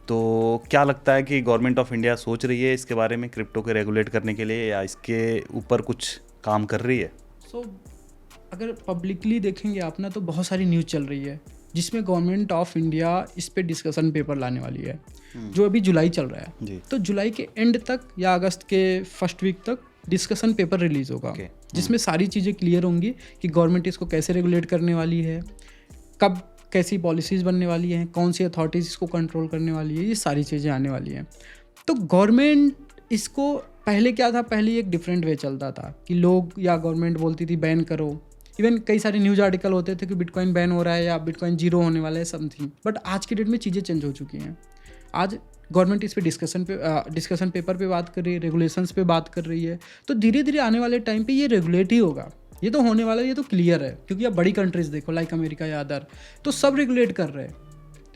तो क्या लगता है कि गवर्नमेंट ऑफ इंडिया सोच रही है इसके बारे में, क्रिप्टो को रेगुलेट करने के लिए, या इसके ऊपर कुछ काम कर रही है? अगर पब्लिकली देखेंगे आप ना तो बहुत सारी न्यूज़ चल रही है जिसमें गवर्नमेंट ऑफ इंडिया इस पे डिस्कशन पेपर लाने वाली है, जो अभी जुलाई चल रहा है। तो जुलाई के एंड तक या अगस्त के फर्स्ट वीक तक डिस्कशन पेपर रिलीज होगा, जिसमें सारी चीज़ें क्लियर होंगी कि गवर्नमेंट इसको कैसे रेगुलेट करने वाली है, कब कैसी पॉलिसीज़ बनने वाली हैं, कौन सी अथॉरिटीज़ इसको कंट्रोल करने वाली है, ये सारी चीज़ें आने वाली हैं। तो गवर्नमेंट इसको पहले क्या था, पहले एक डिफरेंट वे चलता था कि लोग या गवर्नमेंट बोलती थी बैन करो, इवन कई सारे न्यूज़ आर्टिकल होते थे कि बिटकॉइन बैन हो रहा है या बिटकॉइन जीरो होने वाला है समथिंग। बट आज की डेट में चीज़ें चेंज हो चुकी हैं। आज गवर्नमेंट इस पे डिस्कशन पेपर पे बात कर रही है, रेगुलेशंस पे बात कर रही है। तो धीरे धीरे आने वाले टाइम पे ये रेगुलेट ही होगा, ये तो होने वाला है, ये तो क्लियर है, क्योंकि आप बड़ी कंट्रीज देखो लाइक अमेरिका या अदर, तो सब रेगुलेट कर रहे हैं,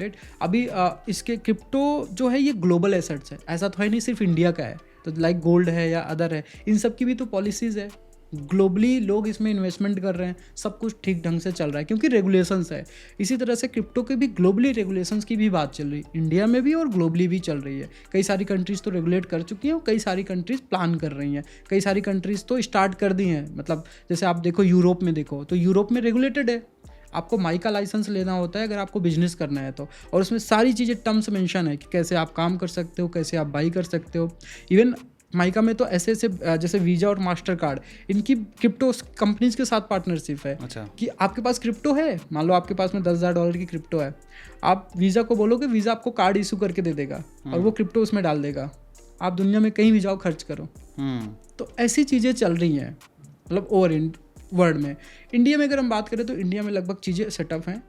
राइट। अभी इसके क्रिप्टो जो है ये ग्लोबल एसेट्स है, ऐसा तो है नहीं सिर्फ इंडिया का है। तो लाइक गोल्ड है या अदर है, इन सब की भी तो पॉलिसीज़ है, ग्लोबली लोग इसमें इन्वेस्टमेंट कर रहे हैं, सब कुछ ठीक ढंग से चल रहा है क्योंकि रेगुलेशंस है। इसी तरह से क्रिप्टो के भी ग्लोबली रेगुलेशंस की भी बात चल रही है, इंडिया में भी और ग्लोबली भी चल रही है। कई सारी कंट्रीज़ तो रेगुलेट कर चुकी हैं और कई सारी कंट्रीज़ प्लान कर रही हैं, कई सारी कंट्रीज़ तो स्टार्ट कर दी हैं। मतलब जैसे आप देखो यूरोप में देखो, तो यूरोप में रेगुलेटेड है, आपको माइका लाइसेंस लेना होता है अगर आपको बिजनेस करना है तो, और उसमें सारी चीज़ें टर्म्स मेंशन है कि कैसे आप काम कर सकते हो, कैसे आप बाई कर सकते हो। इवन माइका में तो ऐसे जैसे वीज़ा और मास्टर कार्ड, इनकी क्रिप्टो कंपनीज के साथ पार्टनरशिप है। अच्छा। कि आपके पास क्रिप्टो है, मान लो आपके पास में $10,000 की क्रिप्टो है, आप वीज़ा को बोलोगे, वीज़ा आपको कार्ड इशू करके दे देगा और वो क्रिप्टो उसमें डाल देगा, आप दुनिया में कहीं भी जाओ खर्च करो। तो ऐसी चीज़ें चल रही हैं मतलब ओवर वर्ल्ड में। इंडिया में अगर हम बात करें तो इंडिया में लगभग चीज़ें सेटअप हैं,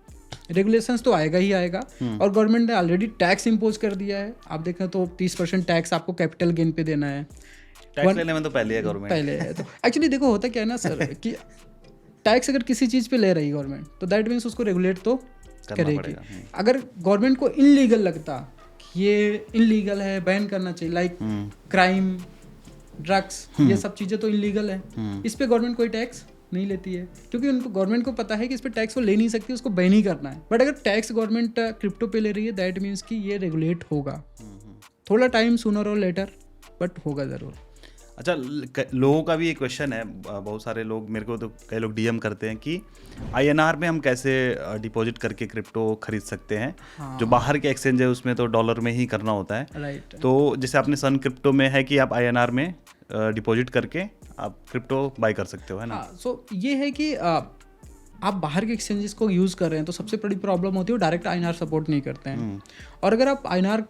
रेगुलेशंस तो आएगा ही आएगा, और गवर्नमेंट ने ऑलरेडी टैक्स इंपोज कर दिया है। आप देखें तो 30% टैक्स आपको कैपिटल गेन पे देना है। टैक्स लेने में तो पहले है गवर्नमेंट, पहले है। तो एक्चुअली देखो होता क्या है ना सर कि टैक्स अगर किसी चीज़ पे ले रही है गवर्नमेंट तो दैट मीन्स उसको रेगुलेट तो करेगी। अगर गवर्नमेंट को इनलीगल लगता कि ये इनलीगल है, बैन करना चाहिए, लाइक क्राइम, ड्रग्स, ये सब चीज़ें तो इनलीगल है, इस पे गवर्नमेंट कोई टैक्स नहीं लेती है, क्योंकि उनको गवर्नमेंट को पता है कि इस पे टैक्स वो ले नहीं सकती, उसको बैन ही करना है। बट अगर टैक्स गवर्नमेंट क्रिप्टो पे ले रही है दैट मीन्स कि ये रेगुलेट होगा, थोड़ा टाइम सूनर और लेटर, बट होगा ज़रूर। अच्छा, लोगों का भी एक क्वेश्चन है, बहुत सारे लोग मेरे को तो कई लोग डीएम करते हैं कि INR में हम कैसे डिपॉजिट करके क्रिप्टो खरीद सकते हैं। हाँ। जो बाहर के एक्सचेंज है उसमें तो डॉलर में ही करना होता है, राइट। तो जैसे आपने सन क्रिप्टो में है कि आप INR में डिपॉजिट करके आप क्रिप्टो बाई कर सकते हो, है ना। सो ये है कि आप बाहर के एक्सचेंजेस को यूज़ कर रहे हैं तो सबसे बड़ी प्रॉब्लम होती है वो डायरेक्ट INR सपोर्ट नहीं करते हैं, और अगर आप INR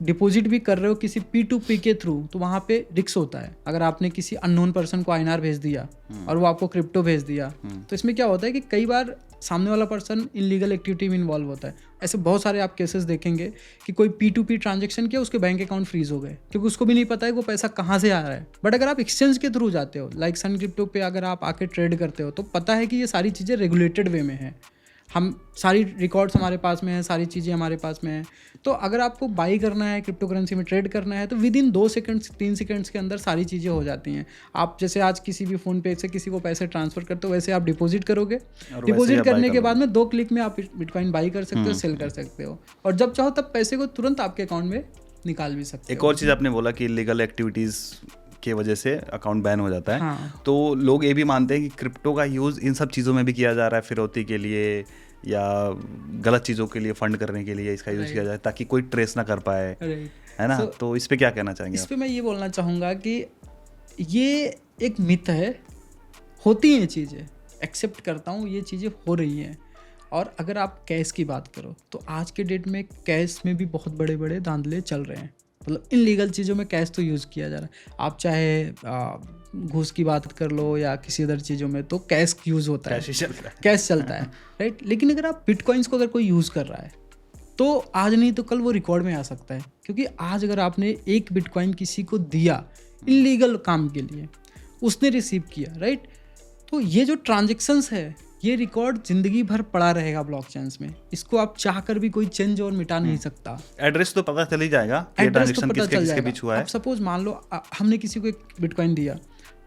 डिपॉजिट भी कर रहे हो किसी P2P के थ्रू, तो वहाँ पे रिस्क होता है। अगर आपने किसी अननोन पर्सन को INR भेज दिया और वो आपको क्रिप्टो भेज दिया, तो इसमें क्या होता है कि कई बार सामने वाला पर्सन इलीगल एक्टिविटी में इन्वॉल्व होता है। ऐसे बहुत सारे आप केसेस देखेंगे कि कोई P2P ट्रांजेक्शन किया, उसके बैंक अकाउंट फ्रीज हो गए क्योंकि उसको भी नहीं पता है वो पैसा कहाँ से आ रहा है। बट अगर आप एक्सचेंज के थ्रू जाते हो, लाइक सन क्रिप्टो पे अगर आप आके ट्रेड करते हो, तो पता है कि ये सारी चीज़ें रेगुलेटेड वे में है, हम सारी रिकॉर्ड्स हमारे पास में है, सारी चीज़ें हमारे पास में है। तो अगर आपको बाई करना है, क्रिप्टो करेंसी में ट्रेड करना है, तो विद इन 2 सेकंड्स 3 सेकंड्स के अंदर सारी चीज़ें हो जाती हैं। आप जैसे आज किसी भी फ़ोन पे से किसी को पैसे ट्रांसफ़र करते हो, वैसे आप डिपॉजिट करोगे, डिपॉजिट करने के बाद में 2 क्लिक में आप बिटकॉइन बाई कर सकते हो, सेल कर सकते हो, और जब चाहो तब पैसे को तुरंत आपके अकाउंट में निकाल भी सकते हो। एक और चीज़ आपने बोला कि इलीगल एक्टिविटीज़ की वजह से अकाउंट बैन हो जाता है। हाँ। तो लोग ये भी मानते हैं कि क्रिप्टो का यूज़ इन सब चीज़ों में भी किया जा रहा है, फिरौती के लिए या गलत चीज़ों के लिए, फंड करने के लिए इसका यूज़ किया जाए ताकि कोई ट्रेस ना कर पाए, है ना? तो इस पे क्या कहना चाहेंगे इस पे मैं ये बोलना चाहूँगा कि ये एक मिथ है, होती हैं चीज़ें, एक्सेप्ट करता हूँ ये चीज़ें हो रही हैं। और अगर आप कैश की बात करो तो आज के डेट में कैश में भी बहुत बड़े बड़े धांधले चल रहे हैं, मतलब इनलीगल चीज़ों में कैश तो यूज़ किया जा रहा है। आप चाहे घूस की बात कर लो या किसी अदर चीज़ों में, तो कैश यूज़ होता है, कैश चलता है, राइट। लेकिन अगर आप बिटकॉइंस को अगर कोई यूज़ कर रहा है तो आज नहीं तो कल वो रिकॉर्ड में आ सकता है, क्योंकि आज अगर आपने एक बिटकॉइन किसी को दिया इलीगल काम के लिए, उसने रिसीव किया, राइट, तो ये जो ट्रांजेक्शन्स है ये रिकॉर्ड जिंदगी भर पड़ा रहेगा ब्लॉकचेन्स में। इसको आप चाहकर भी कोई चेंज और मिटा नहीं सकता। एड्रेस तो पता चल ही जाएगा, एड्रेस तो पता चल किसके जाएगा। बीच हुआ है। आप सपोज मान लो हमने किसी को एक बिटकॉइन दिया,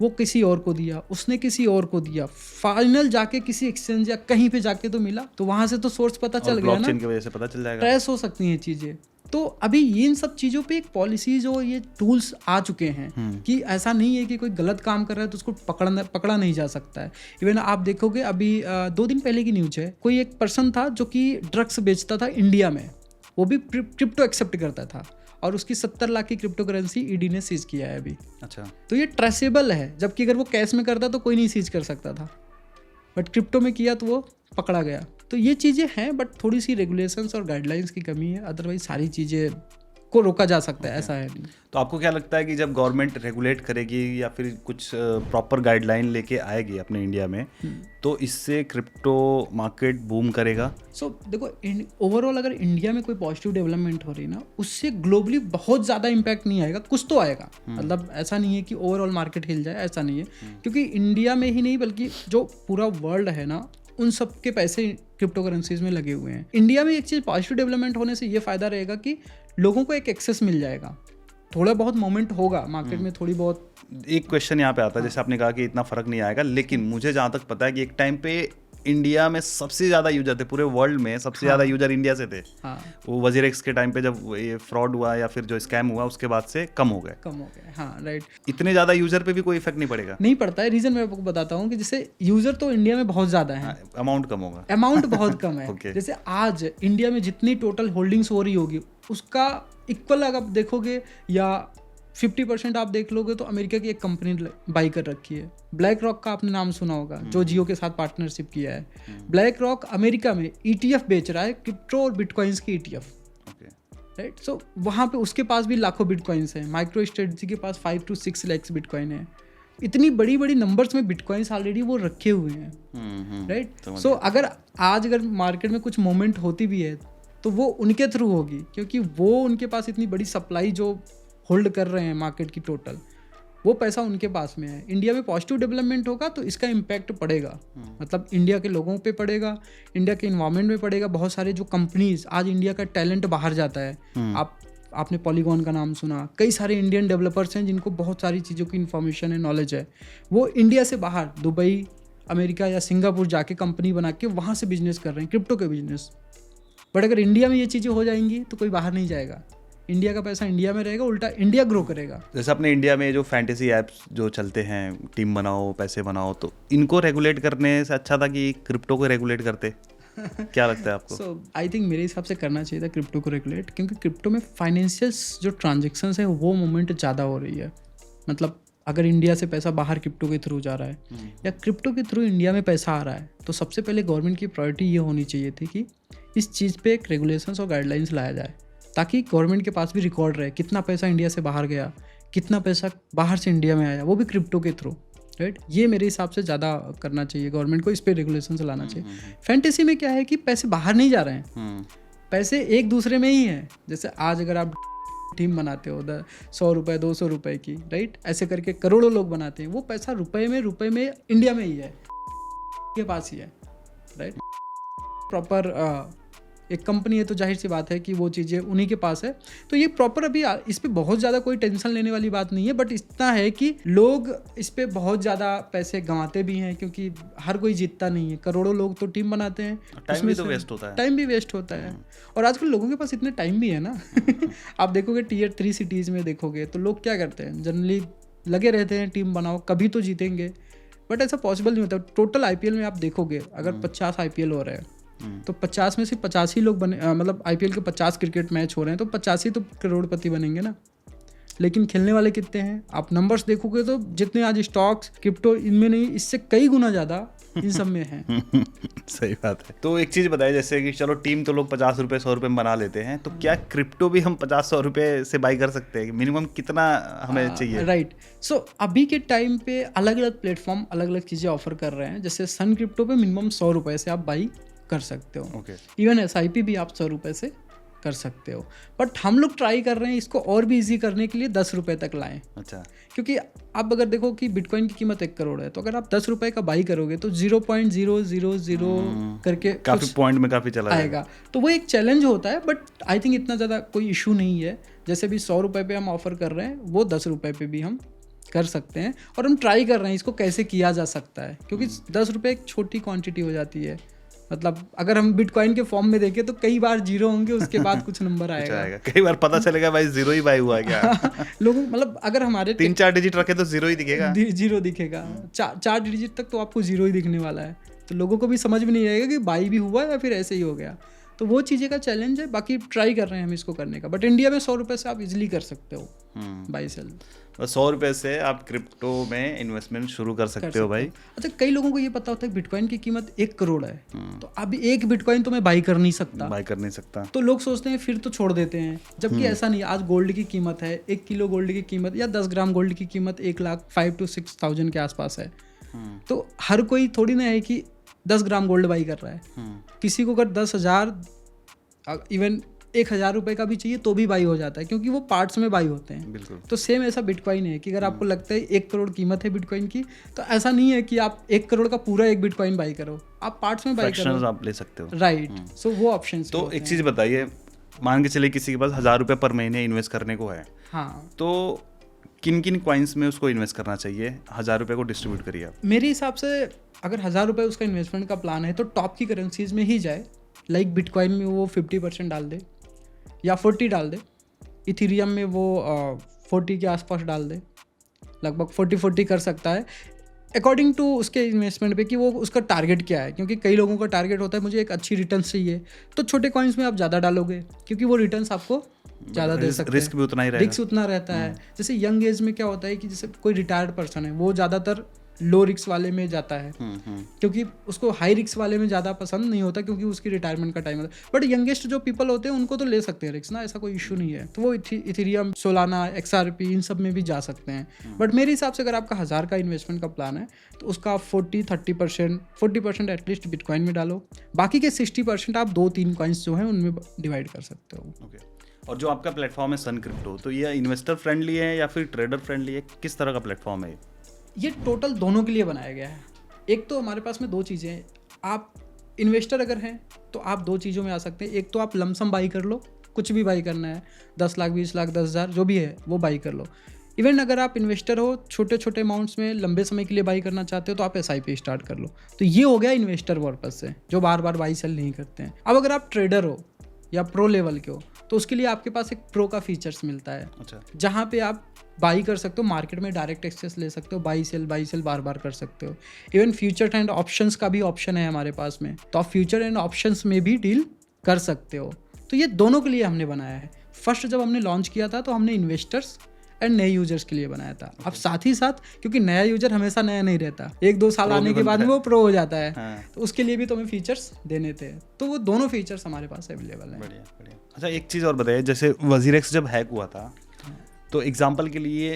वो किसी और को दिया, उसने किसी और को दिया, फाइनल जाके किसी एक्सचेंज या कहीं पे जाके तो मिला, तो वहां से तो सोर्स पता चल गया ना, ब्लॉकचेन की वजह से पता चल जाएगा, ट्रेस हो सकती हैं चीजें। तो अभी इन सब चीज़ों पे एक पॉलिसीज और ये टूल्स आ चुके हैं कि ऐसा नहीं है कि कोई गलत काम कर रहा है तो उसको पकड़ा नहीं जा सकता है। इवन आप देखोगे अभी 2 दिन पहले की न्यूज़ है, कोई एक पर्सन था जो कि ड्रग्स बेचता था इंडिया में, वो भी क्रिप्टो एक्सेप्ट करता था, और उसकी 70 लाख की क्रिप्टो करेंसी ईडी ने सीज किया है अभी। अच्छा, तो ये ट्रेसेबल है, जबकि अगर वो कैश में करता तो कोई नहीं सीज कर सकता था, बट क्रिप्टो में किया तो वो पकड़ा गया। तो ये चीज़ें हैं, बट थोड़ी सी रेगुलेशंस और गाइडलाइंस की कमी है, अदरवाइज सारी चीज़ें को रोका जा सकता है, ऐसा है नहीं। तो आपको क्या लगता है कि जब गवर्नमेंट रेगुलेट करेगी या फिर कुछ प्रॉपर गाइडलाइन लेके आएगी अपने इंडिया में, तो इससे क्रिप्टो मार्केट बूम करेगा? सो देखो, ओवरऑल अगर इंडिया में कोई पॉजिटिव डेवलपमेंट हो रही ना, उससे ग्लोबली बहुत ज़्यादा इम्पैक्ट नहीं आएगा, कुछ तो आएगा। मतलब ऐसा नहीं है कि ओवरऑल मार्केट हिल जाए, ऐसा नहीं है, क्योंकि इंडिया में ही नहीं बल्कि जो पूरा वर्ल्ड है ना, उन सब के पैसे क्रिप्टो करेंसीज में लगे हुए हैं। इंडिया में एक चीज़ पॉजिटिव डेवलपमेंट होने से ये फ़ायदा रहेगा कि लोगों को एक एक्सेस मिल जाएगा, थोड़ा बहुत मोमेंट होगा मार्केट में, थोड़ी बहुत। एक क्वेश्चन यहाँ पे आता है, जैसे आपने कहा कि इतना फर्क नहीं आएगा, लेकिन मुझे जहाँ तक पता है कि एक टाइम पे इंडिया में सबसे ज़्यादा यूजर थे, पूरे वर्ल्ड में सबसे ज़्यादा यूजर इंडिया से थे। वो वजीरेक्स के टाइम पे जब ये फ्रॉड हुआ या फिर जो स्कैम हुआ, उसके बाद से कम हो गए। हाँ, राइट। इतने ज़्यादा यूजर पे भी कोई इफेक्ट नहीं पड़ेगा? नहीं पड़ता है। रीज़न मैं आपको बताता हूँ कि जैसे यूजर तो इंडिया में बहुत ज़्यादा है, अमाउंट कम होगा, अमाउंट बहुत कम है। Okay. जैसे आज इंडिया में जितनी टोटल होल्डिंग्स हो रही होगी, उसका इक्वल अगर आप देखोगे या 50% आप देख लोगे तो अमेरिका की एक कंपनी बाई कर रखी है। ब्लैक रॉक का आपने नाम सुना होगा, जो जियो के साथ पार्टनरशिप किया है। ब्लैक रॉक अमेरिका में ETF बेच रहा है, क्रिप्टो और बिटकॉइंस की ETF, राइट। सो वहाँ पे उसके पास भी लाखों बिटकॉइंस हैं। माइक्रो स्ट्रेटजी के पास 5 to 6 लाख बिटकॉइन है। इतनी बड़ी बड़ी नंबर्स में बिटकॉइंस ऑलरेडी वो रखे हुए हैं, राइट। सो अगर मार्केट में कुछ मोमेंट होती भी है तो वो उनके थ्रू होगी, क्योंकि वो उनके पास इतनी बड़ी सप्लाई जो होल्ड कर रहे हैं मार्केट की टोटल, वो पैसा उनके पास में है। इंडिया में पॉजिटिव डेवलपमेंट होगा तो इसका इम्पैक्ट पड़ेगा, मतलब इंडिया के लोगों पे पड़ेगा, इंडिया के इन्वायरमेंट में पड़ेगा। बहुत सारे जो कंपनीज, आज इंडिया का टैलेंट बाहर जाता है। आपने पॉलीगॉन का नाम सुना, कई सारे इंडियन डेवलपर्स हैं जिनको बहुत सारी चीज़ों की इन्फॉर्मेशन है, नॉलेज है। वो इंडिया से बाहर दुबई, अमेरिका या सिंगापुर जाके कंपनी बना के वहाँ से बिजनेस कर रहे हैं, क्रिप्टो के बिजनेस। बट अगर इंडिया में ये चीज़ें हो जाएंगी तो कोई बाहर नहीं जाएगा, इंडिया का पैसा इंडिया में रहेगा, उल्टा इंडिया ग्रो करेगा। जैसे अपने इंडिया में जो फैंटेसी ऐप्स जो चलते हैं, टीम बनाओ पैसे बनाओ, तो इनको रेगुलेट करने से अच्छा था कि क्रिप्टो को रेगुलेट करते। क्या लगता है आपको? सो आई थिंक मेरे हिसाब से करना चाहिए था क्रिप्टो को रेगुलेट, क्योंकि क्रिप्टो में फाइनेंशियल्स जो ट्रांजेक्शन्स हैं वो मोमेंट ज़्यादा हो रही है। मतलब अगर इंडिया से पैसा बाहर क्रिप्टो के थ्रू जा रहा है या क्रिप्टो के थ्रू इंडिया में पैसा आ रहा है, तो सबसे पहले गवर्नमेंट की प्रायोरिटी ये होनी चाहिए थी कि इस चीज़ पे एक रेगुलेशंस और गाइडलाइंस लाया जाए ताकि गवर्नमेंट के पास भी रिकॉर्ड रहे कितना पैसा इंडिया से बाहर गया, कितना पैसा बाहर से इंडिया में आया, वो भी क्रिप्टो के थ्रू, राइट। ये मेरे हिसाब से ज़्यादा करना चाहिए, गवर्नमेंट को इस पर रेगुलेशन लाना चाहिए। फैंटेसी में क्या है कि पैसे बाहर नहीं जा रहे हैं, पैसे एक दूसरे में ही हैं। जैसे आज अगर आप टीम बनाते हो 100 रुपये 200 रुपये की, राइट, ऐसे करके करोड़ों लोग बनाते हैं, वो पैसा रुपए में इंडिया में ही है, के पास ही है, राइट। प्रॉपर एक कंपनी है तो जाहिर सी बात है कि वो चीज़ें उन्हीं के पास है। तो ये प्रॉपर अभी इस पर बहुत ज़्यादा कोई टेंशन लेने वाली बात नहीं है, बट इतना है कि लोग इस पर बहुत ज़्यादा पैसे गंवाते भी हैं, क्योंकि हर कोई जीतता नहीं है। करोड़ों लोग तो टीम बनाते हैं, टाइम भी तो वेस्ट होता है, टाइम भी वेस्ट होता है। और आजकल लोगों के पास इतने टाइम भी है ना आप देखोगे Tier 3 सिटीज़ में देखोगे तो लोग क्या करते हैं, जनरली लगे रहते हैं टीम बनाओ कभी तो जीतेंगे, बट ऐसा पॉसिबल नहीं होता। टोटल IPL में आप देखोगे अगर 50 IPL हो रहे हैं तो 50 में से 50 ही लोग बने, मतलब IPL के 50 क्रिकेट मैच हो रहे हैं तो 50 ही तो करोड़पति बनेंगे ना। लेकिन खेलने वाले कितने हैं आप नंबर्स देखोगे तो जितने आज स्टॉक्स क्रिप्टो इनमें नहीं, इससे कई गुना ज़्यादा इन सब में है। सही बात है। तो एक चीज़ बताइए, जैसे कि चलो टीम तो लोग 50 रुपये 100 रुपये में बना लेते हैं, तो क्या क्रिप्टो भी हम 50-100 रुपये से बाई कर सकते हैं? मिनिमम कितना हमें चाहिए? राइट। सो अभी के टाइम पे अलग अलग प्लेटफॉर्म अलग अलग चीज़ें ऑफर कर रहे हैं। जैसे सन क्रिप्टो पे मिनिमम 100 रुपये से आप बाई कर सकते हो। ओके। इवन SIP भी आप 100 रुपये से कर सकते हो, बट हम लोग ट्राई कर रहे हैं इसको और भी इजी करने के लिए 10 रुपये तक लाएं। अच्छा। क्योंकि आप अगर देखो कि बिटकॉइन की कीमत 1 करोड़ है, तो अगर आप 10 रुपये का बाई करोगे तो 0.000 करके काफ़ी पॉइंट में काफ़ी चला आएगा। तो वो एक चैलेंज होता है, बट आई थिंक इतना ज़्यादा कोई इशू नहीं है। जैसे भी 100 रुपये पे हम ऑफर कर रहे हैं, वो 10 रुपये पे भी हम कर सकते हैं, और हम ट्राई कर रहे हैं इसको कैसे किया जा सकता है, क्योंकि 10 रुपये एक छोटी क्वांटिटी हो जाती है। मतलब अगर हम बिटकॉइन के फॉर्म में देखें तो कई बार जीरो होंगे, उसके बाद कुछ नंबर आएगा। कई बार पता चलेगा भाई जीरो ही बाई हुआ है क्या। लोगों मतलब अगर हमारे 3-4 डिजिट रखे तो जीरो ही दिखेगा, जीरो दिखेगा। 4 डिजिट तक तो आपको जीरो ही दिखने वाला है, तो लोगों को भी समझ में नहीं आएगा कि बाई भी हुआ या फिर ऐसे ही हो गया। तो वो चीज़ें का चैलेंज है। बाकी ट्राई कर रहे हैं हम इसको करने का, बट इंडिया में 100 रुपये से आप इजीली कर सकते हो बाई सेल। 100 रुपये से आप क्रिप्टो में इन्वेस्टमेंट शुरू कर सकते हो भाई। अच्छा, कई लोगों को ये पता होता है बिटकॉइन की कीमत 1 करोड़ है, तो अभी एक बिटकॉइन तो मैं बाई कर नहीं सकता, तो लोग सोचते हैं फिर तो छोड़ देते हैं, जबकि ऐसा नहीं। आज गोल्ड की कीमत है, 1 किलो गोल्ड की कीमत या 10 ग्राम गोल्ड की कीमत 1,05,000 to 6,000 के आसपास है। तो हर कोई थोड़ी ना है कि 10 ग्राम गोल्ड बाई कर रहा है। किसी को अगर 10,000 इवन 1,000 रुपये का भी चाहिए तो भी बाई हो जाता है, क्योंकि वो पार्ट्स में बाई होते हैं। बिल्कुल। तो सेम ऐसा बिटकॉइन है कि अगर आपको लगता है 1 करोड़ कीमत है बिटकॉइन की, तो ऐसा नहीं है कि आप 1 करोड़ का पूरा एक बिटकॉइन बाई करो, आप पार्ट्स में बाई करो, आप ले सकते हो। राइट। सो वो ऑप्शन। तो एक चीज़ बताइए, मान के चलिए किसी के पास 1,000 रुपये पर महीने इन्वेस्ट करने को है, हाँ, तो किन किन कॉइन्स में उसको इन्वेस्ट करना चाहिए? 1,000 रुपये को डिस्ट्रीब्यूट करिए आप। मेरे हिसाब से अगर 1,000 रुपये उसका इन्वेस्टमेंट का प्लान है तो टॉप की करेंसीज में ही जाए। लाइक बिटकॉइन में वो 50% डाल दे या 40 डाल दे, इथीरियम में वो 40 के आसपास डाल दे, लगभग 40 कर सकता है अकॉर्डिंग टू उसके इन्वेस्टमेंट पे कि वो उसका टारगेट क्या है। क्योंकि कई लोगों का टारगेट होता है मुझे एक अच्छी रिटर्न चाहिए, तो छोटे कॉइन्स में आप ज़्यादा डालोगे क्योंकि वो रिटर्न्स आपको ज़्यादा दे सकते हैं, रिस्क भी उतना ही रहेगा, रिस्क उतना रहता है। जैसे यंग एज में क्या होता है कि जैसे कोई रिटायर्ड पर्सन है वो ज़्यादातर लो रिस्क वाले में जाता है, क्योंकि उसको हाई रिस्क वाले में ज़्यादा पसंद नहीं होता, क्योंकि उसकी रिटायरमेंट का टाइम होता है। बट यंगेस्ट जो पीपल होते हैं उनको तो ले सकते हैं रिस्क ना, ऐसा कोई इशू नहीं है। तो वो इथीरियम, सोलाना, XRP इन सब में भी जा सकते हैं। बट मेरे हिसाब से अगर आपका 1,000 का इन्वेस्टमेंट का प्लान है तो उसका 40% एटलीस्ट बिटकॉइन में डालो, बाकी के 60% आप 2-3 कॉइन्स जो हैं उनमें डिवाइड कर सकते हो। ओके। और जो आपका प्लेटफॉर्म है सन क्रिप्टो, तो ये इन्वेस्टर फ्रेंडली है या फिर ट्रेडर फ्रेंडली है? किस तरह का प्लेटफॉर्म है ये टोटल दोनों के लिए बनाया गया है। एक तो हमारे पास में 2 चीज़ें हैं। आप इन्वेस्टर अगर हैं तो आप 2 चीज़ों में आ सकते हैं। एक तो आप लमसम बाई कर लो, कुछ भी बाई करना है, 10 लाख 20 लाख 10,000 जो भी है वो बाई कर लो। इवन अगर आप इन्वेस्टर हो, छोटे छोटे अमाउंट्स में लंबे समय के लिए बाई करना चाहते हो तो आप SIP स्टार्ट कर लो। तो ये हो गया इन्वेस्टर पर्पस से, जो बार बार बाई सेल नहीं करते हैं। अब अगर आप ट्रेडर हो या प्रो लेवल के हो तो उसके लिए आपके पास एक प्रो का फीचर्स मिलता है। अच्छा। जहाँ पे आप बाई कर सकते हो, मार्केट में डायरेक्ट एक्सेस ले सकते हो, बाई सेल बार बार कर सकते हो। इवन फ्यूचर एंड ऑप्शंस का भी ऑप्शन है हमारे पास में, तो आप फ्यूचर एंड ऑप्शंस में भी डील कर सकते हो। तो ये दोनों के लिए हमने बनाया है। फर्स्ट जब हमने लॉन्च किया था तो हमने इन्वेस्टर्स एंड नए यूजर्स के लिए बनाया था। अब साथ ही साथ क्योंकि नया यूजर हमेशा नया नहीं रहता, 1-2 साल आने के बाद में वो प्रो हो जाता है, तो उसके लिए भी तो हमें फीचर्स देने थे, तो वो दोनों फीचर्स हमारे पास अवेलेबल हैं। बढ़िया बढ़िया। अच्छा एक चीज़ और बताइए, जैसे वजीरेक्स जब हैक हुआ था तो एग्जांपल के लिए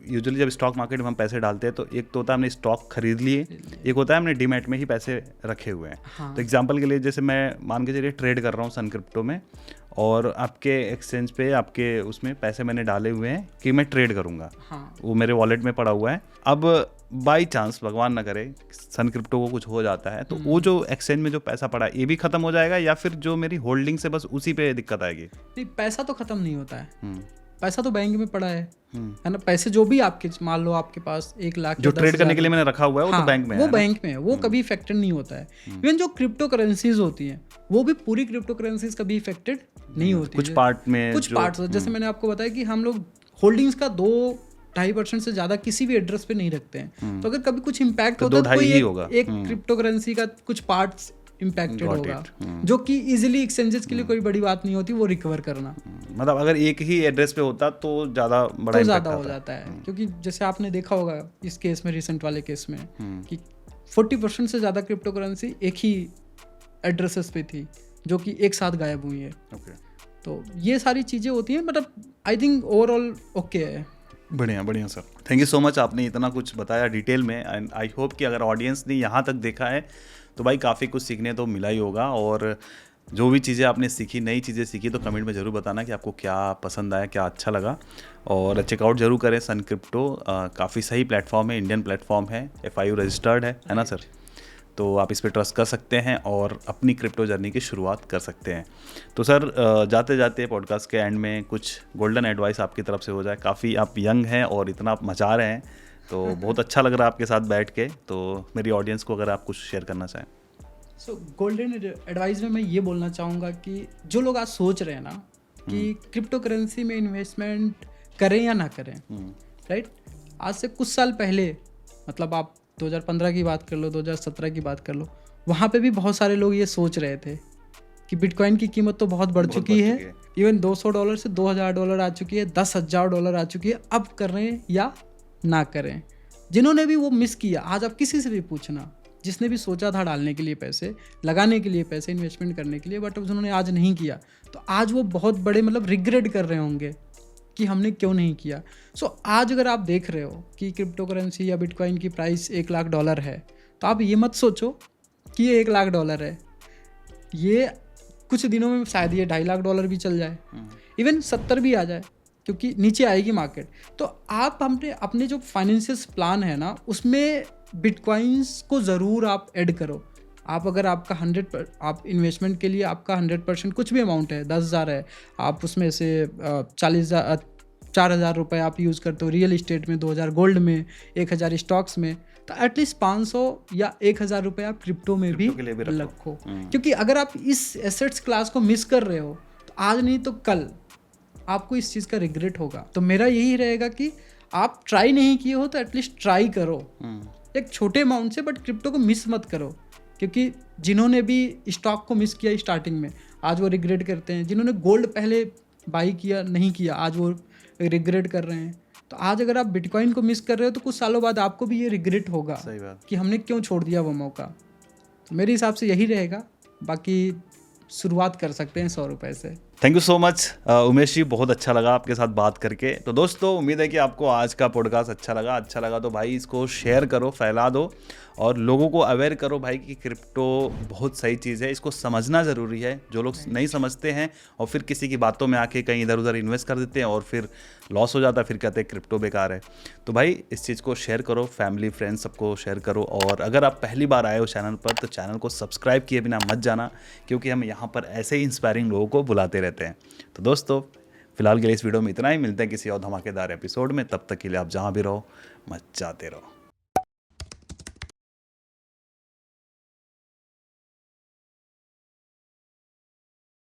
यूजुअली जब स्टॉक मार्केट में हम पैसे डालते हैं तो एक तो होता है हमने स्टॉक खरीद लिए, एक होता है हमने डीमैट में ही पैसे रखे हुए हैं। हाँ। तो एग्जांपल के लिए जैसे मैं मान के चलिए ट्रेड कर रहा हूँ सन क्रिप्टो में, और आपके एक्सचेंज पे आपके उसमें पैसे मैंने डाले हुए हैं कि मैं ट्रेड करूँगा, हाँ। वो मेरे वॉलेट में पड़ा हुआ है। अब बाई चांस भगवान ना करे सन क्रिप्टो को कुछ हो जाता है तो वो जो एक्सचेंज में जो पैसा पड़ा है ये भी खत्म हो जाएगा, या फिर जो मेरी होल्डिंग से बस उसी पे दिक्कत आएगी? नहीं, पैसा तो खत्म नहीं होता है, हम्म, पैसा तो बैंक में पड़ा है ना। पैसे जो भी आपके, मान लो आपके पास 1 लाख जो ट्रेड करने के लिए मैंने रखा हुआ है वो हाँ, तो बैंक में वो है बैंक में है, वो कभी इफेक्टेड नहीं होता है। इवन जो क्रिप्टो करेंसीज होती हैं वो भी पूरी क्रिप्टो करेंसीज कभी इफेक्टेड नहीं होती, कुछ पार्ट में, कुछ पार्ट्स, जैसे मैंने आपको बताया कि हम लोग होल्डिंग्स का 2-2.5% से ज्यादा किसी भी एड्रेस पे नहीं रखते हैं, तो अगर कभी कुछ इम्पैक्ट होता है तो कोई एक क्रिप्टो करेंसी का कुछ पार्ट्स इम्पैक्टेड होगा, जो कि इजीली एक्सचेंजेस के लिए कोई बड़ी बात नहीं होती वो रिकवर करना। मतलब अगर एक ही एड्रेस पे होता तो ज़्यादा बड़ा तो ज़्यादा हो जाता है, क्योंकि जैसे आपने देखा होगा इस केस में, रिसेंट वाले केस में, कि 40% से ज़्यादा क्रिप्टो करेंसी एक ही एड्रेसेस पे थी जो कि एक साथ गायब हुई है। तो ये सारी चीज़ें होती हैं, मतलब आई थिंक ओवरऑल ओके है। बढ़िया बढ़िया sir, thank you so much, आपने इतना कुछ बताया डिटेल में, एंड आई होप कि अगर ऑडियंस ने यहाँ तक देखा है तो भाई काफ़ी कुछ सीखने तो मिला ही होगा। और जो भी चीज़ें आपने सीखी, नई चीज़ें सीखी, तो कमेंट में ज़रूर बताना कि आपको क्या पसंद आया, क्या अच्छा लगा, और चेकआउट जरूर करें सन क्रिप्टो। काफ़ी सही प्लेटफॉर्म है, इंडियन प्लेटफॉर्म है, FIU रजिस्टर्ड है ना सर? तो आप इस पर ट्रस्ट कर सकते हैं और अपनी क्रिप्टो जर्नी की शुरुआत कर सकते हैं। तो सर जाते जाते पॉडकास्ट के एंड में कुछ गोल्डन एडवाइस आपकी तरफ से हो जाए। काफ़ी आप यंग हैं और इतना आप मचा रहे हैं, तो बहुत अच्छा लग रहा है आपके साथ बैठ के, तो मेरी ऑडियंस को अगर आप कुछ शेयर करना चाहें। सो गोल्डन एडवाइस में मैं ये बोलना चाहूँगा कि जो लोग आज सोच रहे हैं ना कि क्रिप्टो करेंसी में इन्वेस्टमेंट करें या ना करें, राइट, आज से कुछ साल पहले, मतलब आप 2015 की बात कर लो, 2017 की बात कर लो, वहाँ पे भी बहुत सारे लोग ये सोच रहे थे कि बिटकॉइन की कीमत तो बहुत बढ़ चुकी है, इवन $200 से $2000 आ चुकी है, $10,000 आ चुकी है, अब करें या ना करें। जिन्होंने भी वो मिस किया, आज आप किसी से भी पूछना, जिसने भी सोचा था डालने के लिए पैसे, लगाने के लिए पैसे, इन्वेस्टमेंट करने के लिए, बट उन्होंने आज नहीं किया, तो आज वो बहुत बड़े मतलब रिग्रेट कर रहे होंगे कि हमने क्यों नहीं किया। सो आज अगर आप देख रहे हो कि क्रिप्टो करेंसी या बिटकॉइन की प्राइस $1 लाख है, तो आप ये मत सोचो कि ये $1 लाख है, ये कुछ दिनों में शायद ये $2.5 लाख भी चल जाए, इवन 70 भी आ जाए, क्योंकि नीचे आएगी मार्केट। तो आप अपने जो फाइनेंशियल प्लान है ना, उसमें बिटकॉइंस को ज़रूर आप ऐड करो। आप अगर आपका 100 इन्वेस्टमेंट के लिए आपका 100% कुछ भी अमाउंट है, 10,000 है, आप उसमें से 4,000 रुपये आप यूज़ करते हो रियल इस्टेट में, 2,000 गोल्ड में, 1,000 स्टॉक्स में, तो एटलीस्ट 500 या 1,000 रुपये आप क्रिप्टो में भी रखो। क्योंकि अगर आप इस एसेट्स क्लास को मिस कर रहे हो तो आज नहीं तो कल आपको इस चीज़ का रिग्रेट होगा। तो मेरा यही रहेगा कि आप ट्राई नहीं किए हो तो एटलीस्ट ट्राई करो, एक छोटे अमाउंट से, बट क्रिप्टो को मिस मत करो। क्योंकि जिन्होंने भी स्टॉक को मिस किया स्टार्टिंग में, आज वो रिग्रेट करते हैं। जिन्होंने गोल्ड पहले बाई किया नहीं किया, आज वो रिग्रेट कर रहे हैं। तो आज अगर आप बिटकॉइन को मिस कर रहे हो तो कुछ सालों बाद आपको भी ये रिग्रेट होगा। सही बात। कि हमने क्यों छोड़ दिया वो मौका। तो मेरे हिसाब से यही रहेगा, बाकी शुरुआत कर सकते हैं 100 रुपये से। Thank you so much Umesh ji, बहुत अच्छा लगा आपके साथ बात करके। तो दोस्तों उम्मीद है कि आपको आज का पॉडकास्ट अच्छा लगा तो भाई इसको शेयर करो, फैला दो और लोगों को अवेयर करो भाई कि क्रिप्टो बहुत सही चीज़ है, इसको समझना ज़रूरी है। जो लोग नहीं समझते हैं और फिर किसी की बातों में आके कहीं इधर उधर इन्वेस्ट कर देते हैं और फिर लॉस हो जाता है, फिर कहते हैं क्रिप्टो बेकार है। तो भाई इस चीज़ को शेयर करो, फैमिली फ्रेंड्स सबको शेयर करो। और अगर आप पहली बार आए हो चैनल पर तो चैनल को सब्सक्राइब किए बिना मत जाना, क्योंकि हम यहाँ पर ऐसे ही इंस्पायरिंग लोगों को बुलाते रहते हैं। तो दोस्तों फिलहाल के लिए इस वीडियो में इतना ही, मिलते हैं किसी और धमाकेदार एपिसोड में। तब तक के लिए आप जहाँ भी रहो मचाते रहो।